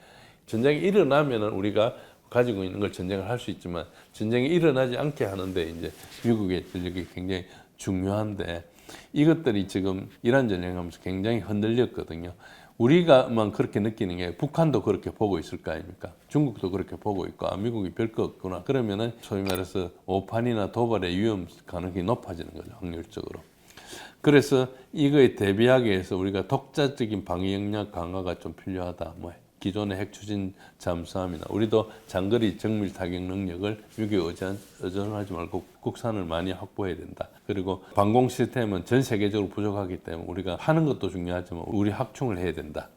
전쟁이 일어나면은 우리가 가지고 있는 걸 전쟁을 할 수 있지만 전쟁이 일어나지 않게 하는데 이제 미국의 전력이 굉장히 중요한데, 이것들이 지금 이란 전쟁하면서 굉장히 흔들렸거든요. 우리가만 그렇게 느끼는 게 북한도 그렇게 보고 있을 거 아닙니까? 중국도 그렇게 보고 있고, 아, 미국이 별거 없구나. 그러면은 소위 말해서 오판이나 도발의 위험 가능성이 높아지는 거죠, 확률적으로. 그래서 이거에 대비하기 위해서 우리가 독자적인 방위 역량 강화가 좀 필요하다. 뭐 기존의 핵 추진 잠수함이나 우리도 장거리 정밀 타격 능력을 미국에 의존하지 말고 국산을 많이 확보해야 된다. 그리고 방공 시스템은 전 세계적으로 부족하기 때문에 우리가 하는 것도 중요하지만 우리 확충을 해야 된다.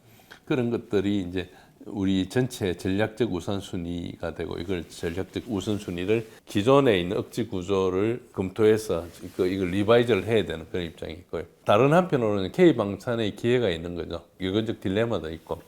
그런 것들이 이제 우리 전체 전략적 우선순위가 되고, 이걸 전략적 우선순위를 기존에 있는 억지 구조를 검토해서 이걸 리바이저를 해야 되는 그런 입장이 있고요. 다른 한편으로는 K방산의 기회가 있는 거죠. 유건적 딜레마도 있고.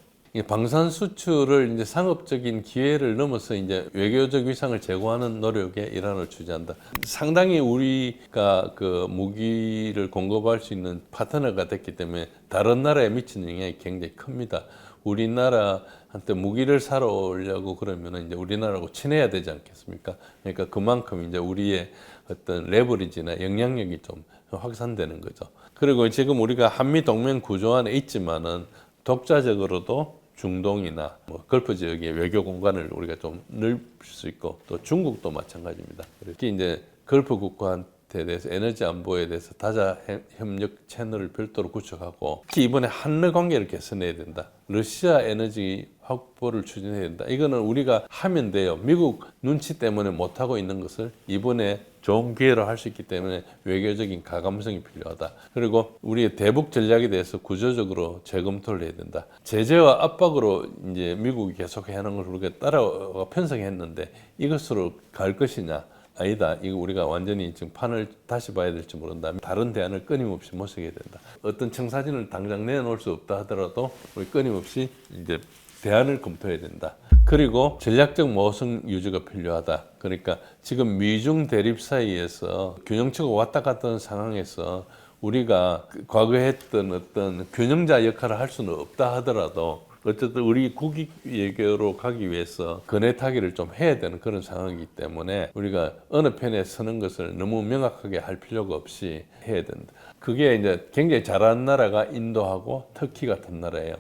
방산 수출을 이제 상업적인 기회를 넘어서 이제 외교적 위상을 제고하는 노력에 이란을 취재한다. 상당히 우리가 그 무기를 공급할 수 있는 파트너가 됐기 때문에 다른 나라에 미치는 영향이 굉장히 큽니다. 우리나라한테 무기를 사러 오려고 그러면 이제 우리나라하고 친해야 되지 않겠습니까? 그러니까 그만큼 이제 우리의 어떤 레버리지나 영향력이 좀 확산되는 거죠. 그리고 지금 우리가 한미 동맹 구조 안에 있지만은 독자적으로도 중동이나 뭐 걸프 지역의 외교 공간을 우리가 좀 넓힐 수 있고, 또 중국도 마찬가지입니다. 특히 이제 걸프 국가한 대해서 에너지 안보에 대해서 다자 협력 채널을 별도로 구축하고 특히 이번에 한러 관계를 개선해야 된다. 러시아 에너지 확보를 추진해야 된다. 이거는 우리가 하면 돼요. 미국 눈치 때문에 못하고 있는 것을 이번에 좋은 기회로 할 수 있기 때문에 외교적인 가감성이 필요하다. 그리고 우리의 대북 전략에 대해서 구조적으로 재검토를 해야 된다. 제재와 압박으로 이제 미국이 계속 해야 하는 걸 우리가 따라가 편성했는데 이것으로 갈 것이냐? 아니다. 이거 우리가 완전히 지금 판을 다시 봐야 될지 모른다. 다른 대안을 끊임없이 모색해야 된다. 어떤 청사진을 당장 내놓을 수 없다 하더라도 우리 끊임없이 이제 대안을 검토해야 된다. 그리고 전략적 모성 유지가 필요하다. 그러니까 지금 미중 대립 사이에서 균형치고 왔다 갔다 하는 상황에서 우리가 과거에 했던 어떤 균형자 역할을 할 수는 없다 하더라도 어쨌든 우리 국익 외교로 가기 위해서 근해 타기를 좀 해야 되는 그런 상황이기 때문에 우리가 어느 편에 서는 것을 너무 명확하게 할 필요가 없이 해야 된다. 그게 이제 굉장히 잘하는 나라가 인도하고 터키 같은 나라예요.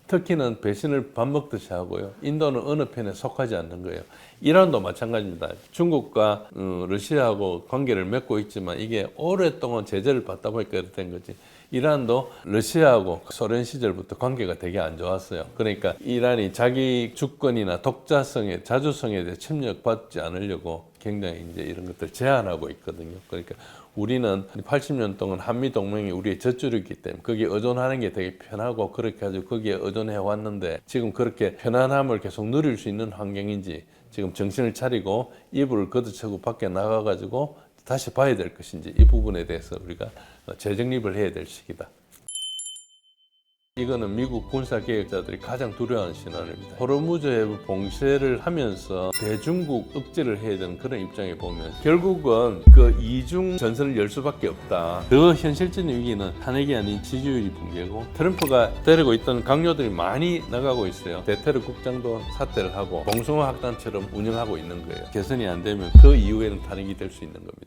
터키는 배신을 밥 먹듯이 하고요. 인도는 어느 편에 속하지 않는 거예요. 이란도 마찬가지입니다. 중국과 러시아하고 관계를 맺고 있지만 이게 오랫동안 제재를 받다 보니까 이렇게 된 거지. 이란도 러시아하고 소련 시절부터 관계가 되게 안 좋았어요. 그러니까 이란이 자기 주권이나 독자성에, 자주성에 대해 침략받지 않으려고 굉장히 이제 이런 것들 제한하고 있거든요. 그러니까 우리는 80년 동안 한미 동맹이 우리의 젖줄이기 때문에 거기에 의존하는 게 되게 편하고 그렇게 가지고 거기에 의존해 왔는데 지금 그렇게 편안함을 계속 누릴 수 있는 환경인지 지금 정신을 차리고 이불을 걷어차고 밖에 나가가지고 다시 봐야 될 것인지 이 부분에 대해서 우리가 재정립을 해야 될 시기다. 이거는 미국 군사계획자들이 가장 두려워하는 시나리오입니다. 호르무즈 해협 봉쇄를 하면서 대중국 억제를 해야 되는 그런 입장에 보면 결국은 그 이중 전선을 열 수밖에 없다. 더 현실적인 위기는 탄핵이 아닌 지지율이 붕괴고 트럼프가 데리고 있던 강요들이 많이 나가고 있어요. 대테러 국장도 사퇴를 하고 봉숭아 학단처럼 운영하고 있는 거예요. 개선이 안 되면 그 이후에는 탄핵이 될 수 있는 겁니다.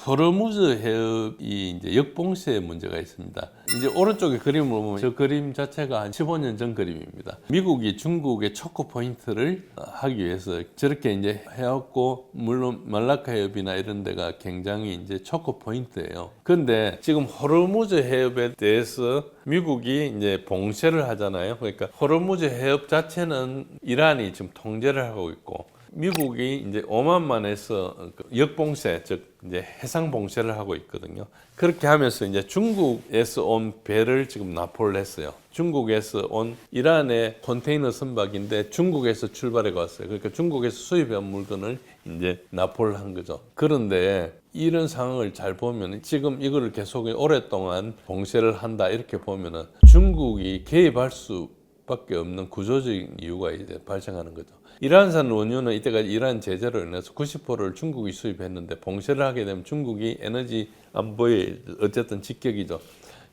호르무즈 해협이 이제 역봉쇄 문제가 있습니다. 이제 오른쪽에 그림을 보면 저 그림 자체가 한 15년 전 그림입니다. 미국이 중국의 초코 포인트를 하기 위해서 저렇게 이제 해왔고, 물론 말라카 해협이나 이런 데가 굉장히 이제 초코 포인트예요. 근데 지금 호르무즈 해협에 대해서 미국이 이제 봉쇄를 하잖아요. 그러니까 호르무즈 해협 자체는 이란이 지금 통제를 하고 있고, 미국이 이제 오만만에서 역봉쇄, 즉 이제 해상 봉쇄를 하고 있거든요. 그렇게 하면서 이제 중국에서 온 배를 지금 납포를 했어요. 중국에서 온 이란의 컨테이너 선박인데 중국에서 출발해 왔어요. 그러니까 중국에서 수입한 물건을 이제 납포를 한 거죠. 그런데 이런 상황을 잘 보면 지금 이거를 계속 오랫동안 봉쇄를 한다 이렇게 보면은 중국이 개입할 수밖에 없는 구조적인 이유가 이제 발생하는 거죠. 이란산 원유는 이때까지 이란 제재로 인해서 90%를 중국이 수입했는데 봉쇄를 하게 되면 중국이 에너지 안보에 어쨌든 직격이죠.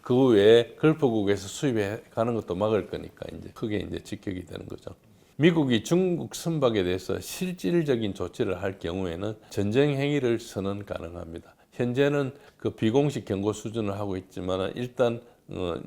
그 외에 걸프국에서 수입해 가는 것도 막을 거니까 이제 크게 이제 직격이 되는 거죠. 미국이 중국 선박에 대해서 실질적인 조치를 할 경우에는 전쟁 행위를 선언 가능합니다. 현재는 그 비공식 경고 수준을 하고 있지만 일단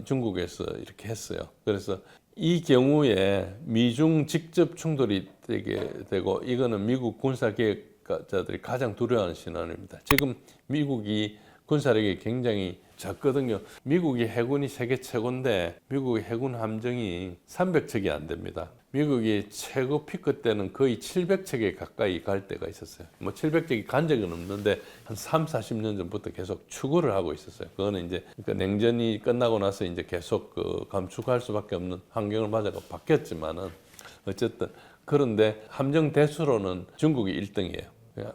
중국에서 이렇게 했어요. 그래서 이 경우에 미중 직접 충돌이 되게 되고 이거는 미국 군사계획자들이 가장 두려워하는 시나리오입니다. 지금 미국이 군사력이 굉장히 작거든요. 미국이 해군이 세계 최고인데 미국의 해군 함정이 300척이 안 됩니다. 미국이 최고 피크 때는 거의 700척에 가까이 갈 때가 있었어요. 뭐 700척이 간 적은 없는데 한 3, 40년 전부터 계속 추구를 하고 있었어요. 그거는 이제 그러니까 냉전이 끝나고 나서 이제 계속 감축할 수밖에 없는 환경을 맞아가 바뀌었지만은 어쨌든 그런데 함정 대수로는 중국이 1등이에요.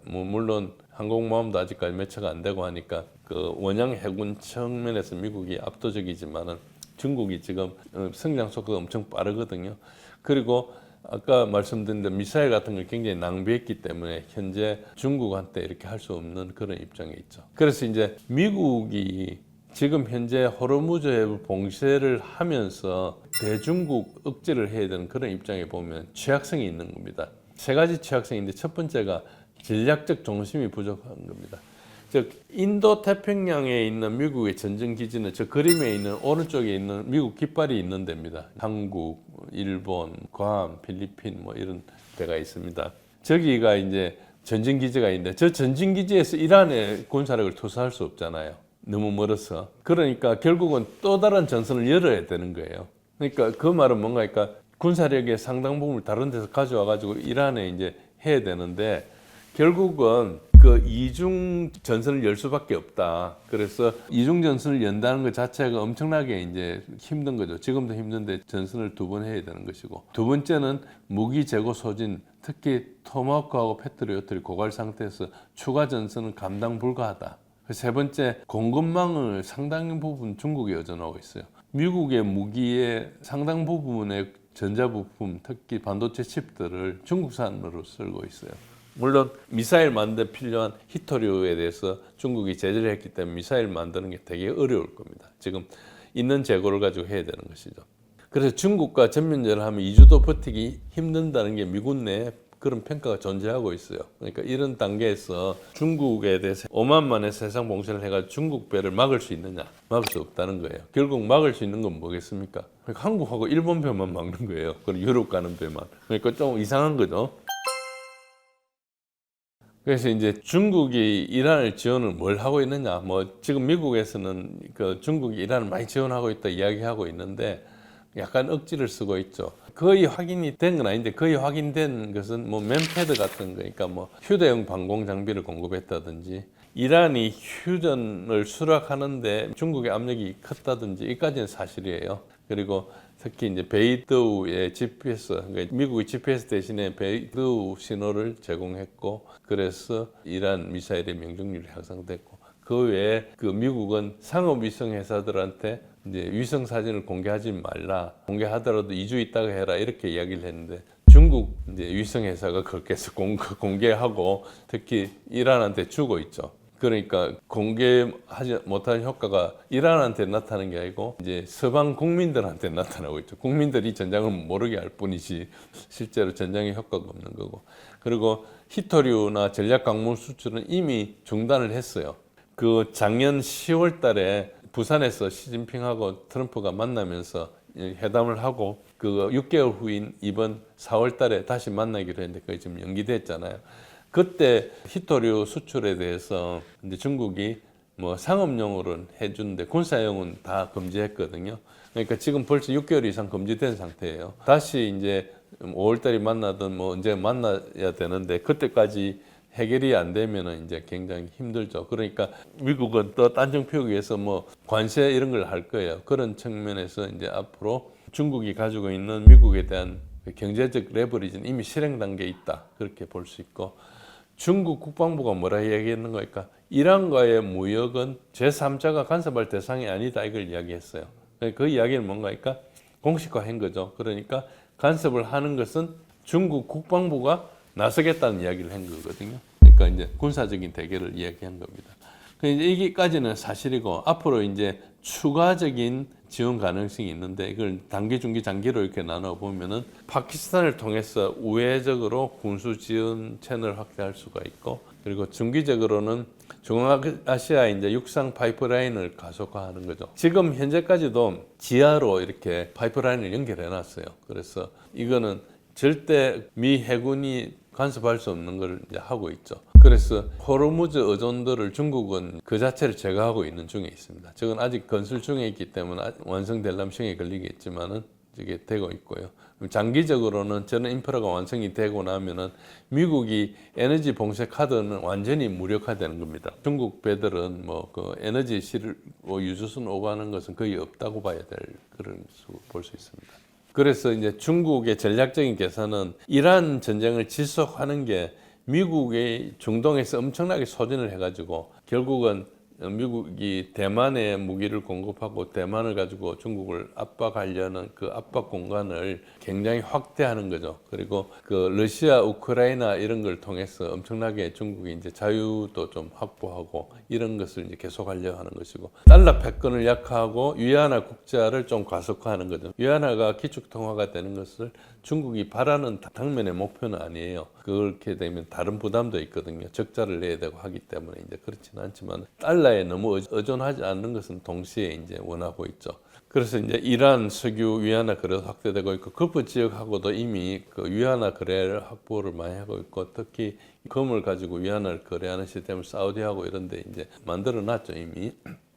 뭐 물론 항공모함도 아직까지 몇 척 안 되고 하니까 그 원양 해군 측면에서 미국이 압도적이지만은 중국이 지금 성장 속도가 엄청 빠르거든요. 그리고 아까 말씀드린 대로 미사일 같은 걸 굉장히 낭비했기 때문에 현재 중국한테 이렇게 할 수 없는 그런 입장에 있죠. 그래서 이제 미국이 지금 현재 호르무즈 해협 봉쇄를 하면서 대중국 억제를 해야 되는 그런 입장에 보면 취약성이 있는 겁니다. 세 가지 취약성인데 첫 번째가 전략적 중심이 부족한 겁니다. 즉 인도 태평양에 있는 미국의 전쟁 기지는 저 그림에 있는 오른쪽에 있는 미국 깃발이 있는 데입니다. 한국, 일본, 괌, 필리핀 뭐 이런 데가 있습니다. 저기가 이제 전진 기지가 있는데 저 전진 기지에서 이란의 군사력을 투사할 수 없잖아요. 너무 멀어서. 그러니까 결국은 또 다른 전선을 열어야 되는 거예요. 그러니까 그 말은 뭔가 그러니까 군사력의 상당 부분을 다른 데서 가져와 가지고 이란에 이제 해야 되는데 결국은 그 이중 전선을 열 수밖에 없다. 그래서 이중 전선을 연다는 것 자체가 엄청나게 이제 힘든 거죠. 지금도 힘든데 전선을 2번 해야 되는 것이고, 두 번째는 무기 재고 소진, 특히 토마호크하고 패트리어트를 고갈 상태에서 추가 전선은 감당 불가하다. 세 번째, 공급망을 상당 부분 중국에 의존하고 있어요. 미국의 무기의 상당 부분의 전자부품, 특히 반도체 칩들을 중국산으로 쓰고 있어요. 물론 미사일 만들 데 필요한 히토류에 대해서 중국이 제재를 했기 때문에 미사일 만드는 게 되게 어려울 겁니다. 지금 있는 재고를 가지고 해야 되는 것이죠. 그래서 중국과 전면전을 하면 2주도 버티기 힘든다는 게 미군 내에 그런 평가가 존재하고 있어요. 그러니까 이런 단계에서 중국에 대해서 오만만의 세상 봉쇄를 해가지고 중국 배를 막을 수 있느냐? 막을 수 없다는 거예요. 결국 막을 수 있는 건 뭐겠습니까? 그러니까 한국하고 일본 배만 막는 거예요. 그리고 유럽 가는 배만. 그러니까 좀 이상한 거죠. 그래서 이제 중국이 이란을 지원을 뭘 하고 있느냐? 뭐 지금 미국에서는 그 중국이 이란을 많이 지원하고 있다 이야기하고 있는데 약간 억지를 쓰고 있죠. 거의 확인이 된 건 아닌데 거의 확인된 것은 뭐 맨패드 같은 거, 그러니까 뭐 휴대용 방공 장비를 공급했다든지 이란이 휴전을 수락하는데 중국의 압력이 컸다든지 이까지는 사실이에요. 그리고 특히 이제 베이드우의 GPS, 그러니까 미국의 GPS 대신에 베이드우 신호를 제공했고, 그래서 이란 미사일의 명중률이 향상됐고, 그 외에 그 미국은 상업 위성 회사들한테 이제 위성 사진을 공개하지 말라, 공개하더라도 2주 있다가 해라 이렇게 이야기를 했는데 중국 이제 위성 회사가 그렇게 해서 공개하고 특히 이란한테 주고 있죠. 그러니까 공개하지 못한 효과가 이란한테 나타나는 게 아니고 이제 서방 국민들한테 나타나고 있죠. 국민들이 전장을 모르게 할 뿐이지 실제로 전장에 효과가 없는 거고. 그리고 히토류나 전략 광물 수출은 이미 중단을 했어요. 그 작년 10월 달에 부산에서 시진핑하고 트럼프가 만나면서 회담을 하고 그 6개월 후인 이번 4월 달에 다시 만나기로 했는데 그게 지금 연기됐잖아요. 그때 히토류 수출에 대해서 이제 중국이 뭐 상업용으로는 해주는데 군사용은 다 금지했거든요. 그러니까 지금 벌써 6개월 이상 금지된 상태예요. 다시 이제 5월달에 만나든 뭐 언제 만나야 되는데 그때까지 해결이 안 되면은 이제 굉장히 힘들죠. 그러니까 미국은 또 딴청 피우기 위해서 뭐 관세 이런 걸 할 거예요. 그런 측면에서 이제 앞으로 중국이 가지고 있는 미국에 대한 경제적 레버리지는 이미 실행 단계에 있다. 그렇게 볼 수 있고, 중국 국방부가 뭐라 얘기했는 거니까 이란과의 무역은 제3자가 간섭할 대상이 아니다 이걸 이야기했어요. 그 이야기는 뭔가니까 공식화한 거죠. 그러니까 간섭을 하는 것은 중국 국방부가 나서겠다는 이야기를 한 거거든요. 그러니까 이제 군사적인 대결을 이야기한 겁니다. 이제 이게까지는 사실이고 앞으로 이제 추가적인 지원 가능성이 있는데 이걸 단기, 중기, 장기로 이렇게 나눠 보면은 파키스탄을 통해서 우회적으로 군수 지원 채널을 확대할 수가 있고, 그리고 중기적으로는 중앙아시아 이제 육상 파이프라인을 가속화하는 거죠. 지금 현재까지도 지하로 이렇게 파이프라인을 연결해 놨어요. 그래서 이거는 절대 미 해군이 간섭할 수 없는 걸 이제 하고 있죠. 그래서 호르무즈 의존도를 중국은 그 자체를 제거하고 있는 중에 있습니다. 저건 아직 건설 중에 있기 때문에 완성되려면 시간이 걸리겠지만은 이게 되고 있고요. 장기적으로는 저는 인프라가 완성이 되고 나면은 미국이 에너지 봉쇄 카드는 완전히 무력화되는 겁니다. 중국 배들은 뭐 그 에너지 실고 유조선 오가는 것은 거의 없다고 봐야 될 그런 볼 수 있습니다. 그래서 이제 중국의 전략적인 계산은 이란 전쟁을 지속하는 게 미국의 중동에서 엄청나게 소진을 해가지고 결국은 미국이 대만에 무기를 공급하고 대만을 가지고 중국을 압박하려는 그 압박 공간을 굉장히 확대하는 거죠. 그리고 그 러시아, 우크라이나 이런 걸 통해서 엄청나게 중국이 이제 자유도 좀 확보하고 이런 것을 이제 계속하려 하는 것이고, 달러 패권을 약화하고 위안화 국자를 좀 가속화하는 거죠. 위안화가 기축통화가 되는 것을 중국이 바라는 당면의 목표는 아니에요. 그렇게 되면 다른 부담도 있거든요. 적자를 내야 되고 하기 때문에 이제 그렇지는 않지만 달러에 너무 의존하지 않는 것은 동시에 이제 원하고 있죠. 그래서 이제 이란 석유 위안화 거래도 확대되고 있고, 걸프 지역하고도 이미 그 위안화 거래를 확보를 많이 하고 있고, 특히 금을 가지고 위안화를 거래하는 시스템을 사우디하고 이런데 이제 만들어 놨죠 이미.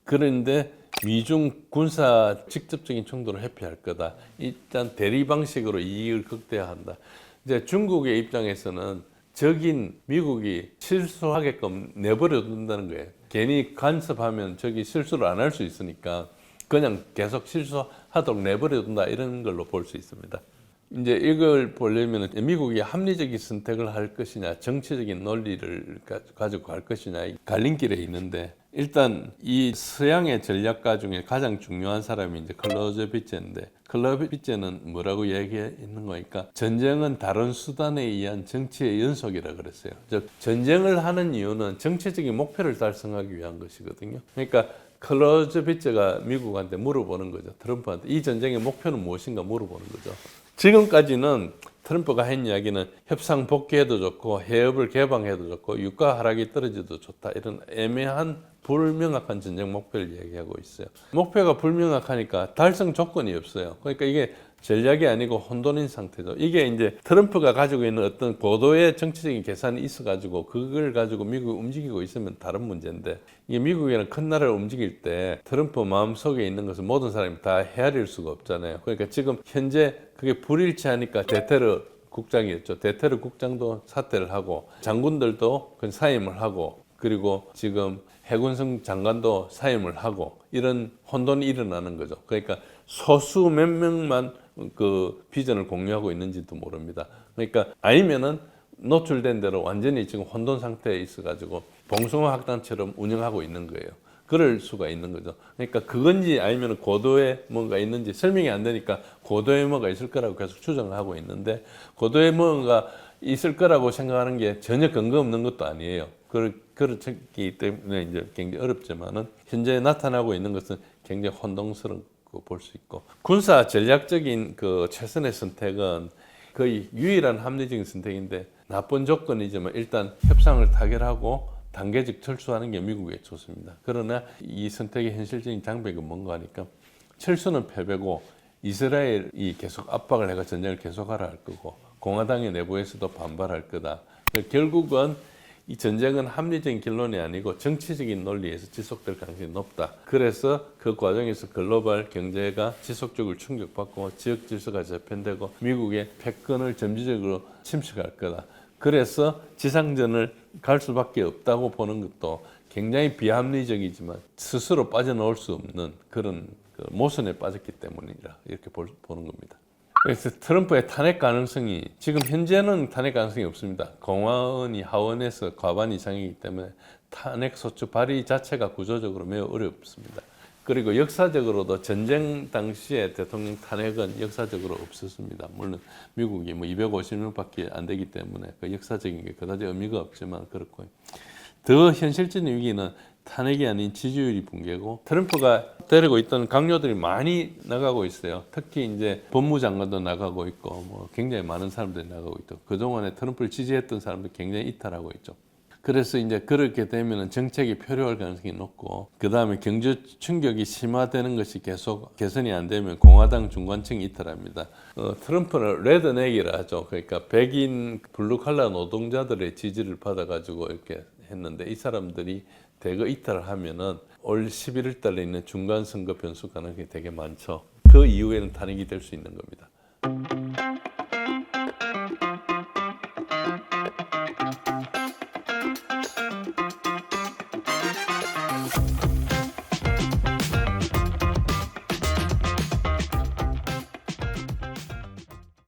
그런데 미중 군사 직접적인 충돌을 회피할 거다. 일단 대리 방식으로 이익을 극대화한다. 이제 중국의 입장에서는 적인 미국이 실수하게끔 내버려 둔다는 거예요. 괜히 간섭하면 적이 실수를 안 할 수 있으니까 그냥 계속 실수하도록 내버려 둔다, 이런 걸로 볼 수 있습니다. 이제 이걸 보려면 미국이 합리적인 선택을 할 것이냐, 정치적인 논리를 가지고 갈 것이냐, 갈림길에 있는데, 일단 이 서양의 전략가 중에 가장 중요한 사람이 이제 클라우제비체인데, 클라우제비체는 뭐라고 얘기했는 거니까 전쟁은 다른 수단에 의한 정치의 연속이라 그랬어요. 즉 전쟁을 하는 이유는 정치적인 목표를 달성하기 위한 것이거든요. 그러니까 클라우제비체가 미국한테 물어보는 거죠. 트럼프한테 이 전쟁의 목표는 무엇인가 물어보는 거죠. 지금까지는 트럼프가 한 이야기는 협상 복귀해도 좋고 해협을 개방해도 좋고 유가 하락이 떨어져도 좋다, 이런 애매한 불명확한 전쟁 목표를 얘기하고 있어요. 목표가 불명확하니까 달성 조건이 없어요. 그러니까 이게 전략이 아니고 혼돈인 상태죠. 이게 이제 트럼프가 가지고 있는 어떤 고도의 정치적인 계산이 있어가지고 그걸 가지고 미국이 움직이고 있으면 다른 문제인데, 이게 미국이라는 큰 나라를 움직일 때 트럼프 마음속에 있는 것을 모든 사람이 다 헤아릴 수가 없잖아요. 그러니까 지금 현재 그게 불일치하니까 대테러 국장이었죠. 대테러 국장도 사퇴를 하고 장군들도 그 사임을 하고, 그리고 지금 해군성 장관도 사임을 하고, 이런 혼돈이 일어나는 거죠. 그러니까 소수 몇 명만 그 비전을 공유하고 있는지도 모릅니다. 그러니까 아니면은 노출된 대로 완전히 지금 혼돈 상태에 있어가지고 봉숭아 학단처럼 운영하고 있는 거예요. 그럴 수가 있는 거죠. 그러니까 그건지 아니면 고도에 뭔가 있는지 설명이 안 되니까 고도에 뭐가 있을 거라고 계속 추정을 하고 있는데, 고도에 뭔가 있을 거라고 생각하는 게 전혀 근거 없는 것도 아니에요. 그렇기 때문에 이제 굉장히 어렵지만은 현재 나타나고 있는 것은 굉장히 혼동스럽고 볼 수 있고, 군사 전략적인 그 최선의 선택은 거의 유일한 합리적인 선택인데 나쁜 조건이지만 일단 협상을 타결하고 단계적 철수하는 게 미국에 좋습니다. 그러나 이 선택의 현실적인 장벽이 뭔가 하니까 철수는 패배고 이스라엘이 계속 압박을 해가 전쟁을 계속하라 할 거고 공화당의 내부에서도 반발할 거다. 결국은 이 전쟁은 합리적인 결론이 아니고 정치적인 논리에서 지속될 가능성이 높다. 그래서 그 과정에서 글로벌 경제가 지속적으로 충격받고 지역 질서가 재편되고 미국의 패권을 점진적으로 침식할 거다. 그래서 지상전을 갈 수밖에 없다고 보는 것도 굉장히 비합리적이지만 스스로 빠져나올 수 없는 그런 모순에 빠졌기 때문이라 이렇게 보는 겁니다. 그래서 트럼프의 탄핵 가능성이 지금 현재는 탄핵 가능성이 없습니다. 공화원이 하원에서 과반 이상이기 때문에 탄핵 소추 발의 자체가 구조적으로 매우 어렵습니다. 그리고 역사적으로도 전쟁 당시에 대통령 탄핵은 역사적으로 없었습니다. 물론 미국이 뭐 250명밖에 안 되기 때문에 그 역사적인 게 그다지 의미가 없지만 그렇고요. 더 현실적인 위기는 탄핵이 아닌 지지율이 붕괴고, 트럼프가 데리고 있던 강요들이 많이 나가고 있어요. 특히 이제 법무장관도 나가고 있고, 뭐 굉장히 많은 사람들이 나가고 있고, 그동안에 트럼프를 지지했던 사람들 굉장히 이탈하고 있죠. 그래서 이제 그렇게 되면 정책이 표류할 가능성이 높고, 그 다음에 경제 충격이 심화되는 것이 계속 개선이 안 되면 공화당 중간층이 이탈합니다. 트럼프는 레드넥이라 하죠. 그러니까 백인 블루칼라 노동자들의 지지를 받아가지고 이렇게 했는데, 이 사람들이 대거 이탈을 하면은 올 11월 달에 있는 중간 선거 변수 가능성이 되게 많죠. 그 이후에는 탄핵이 될 수 있는 겁니다.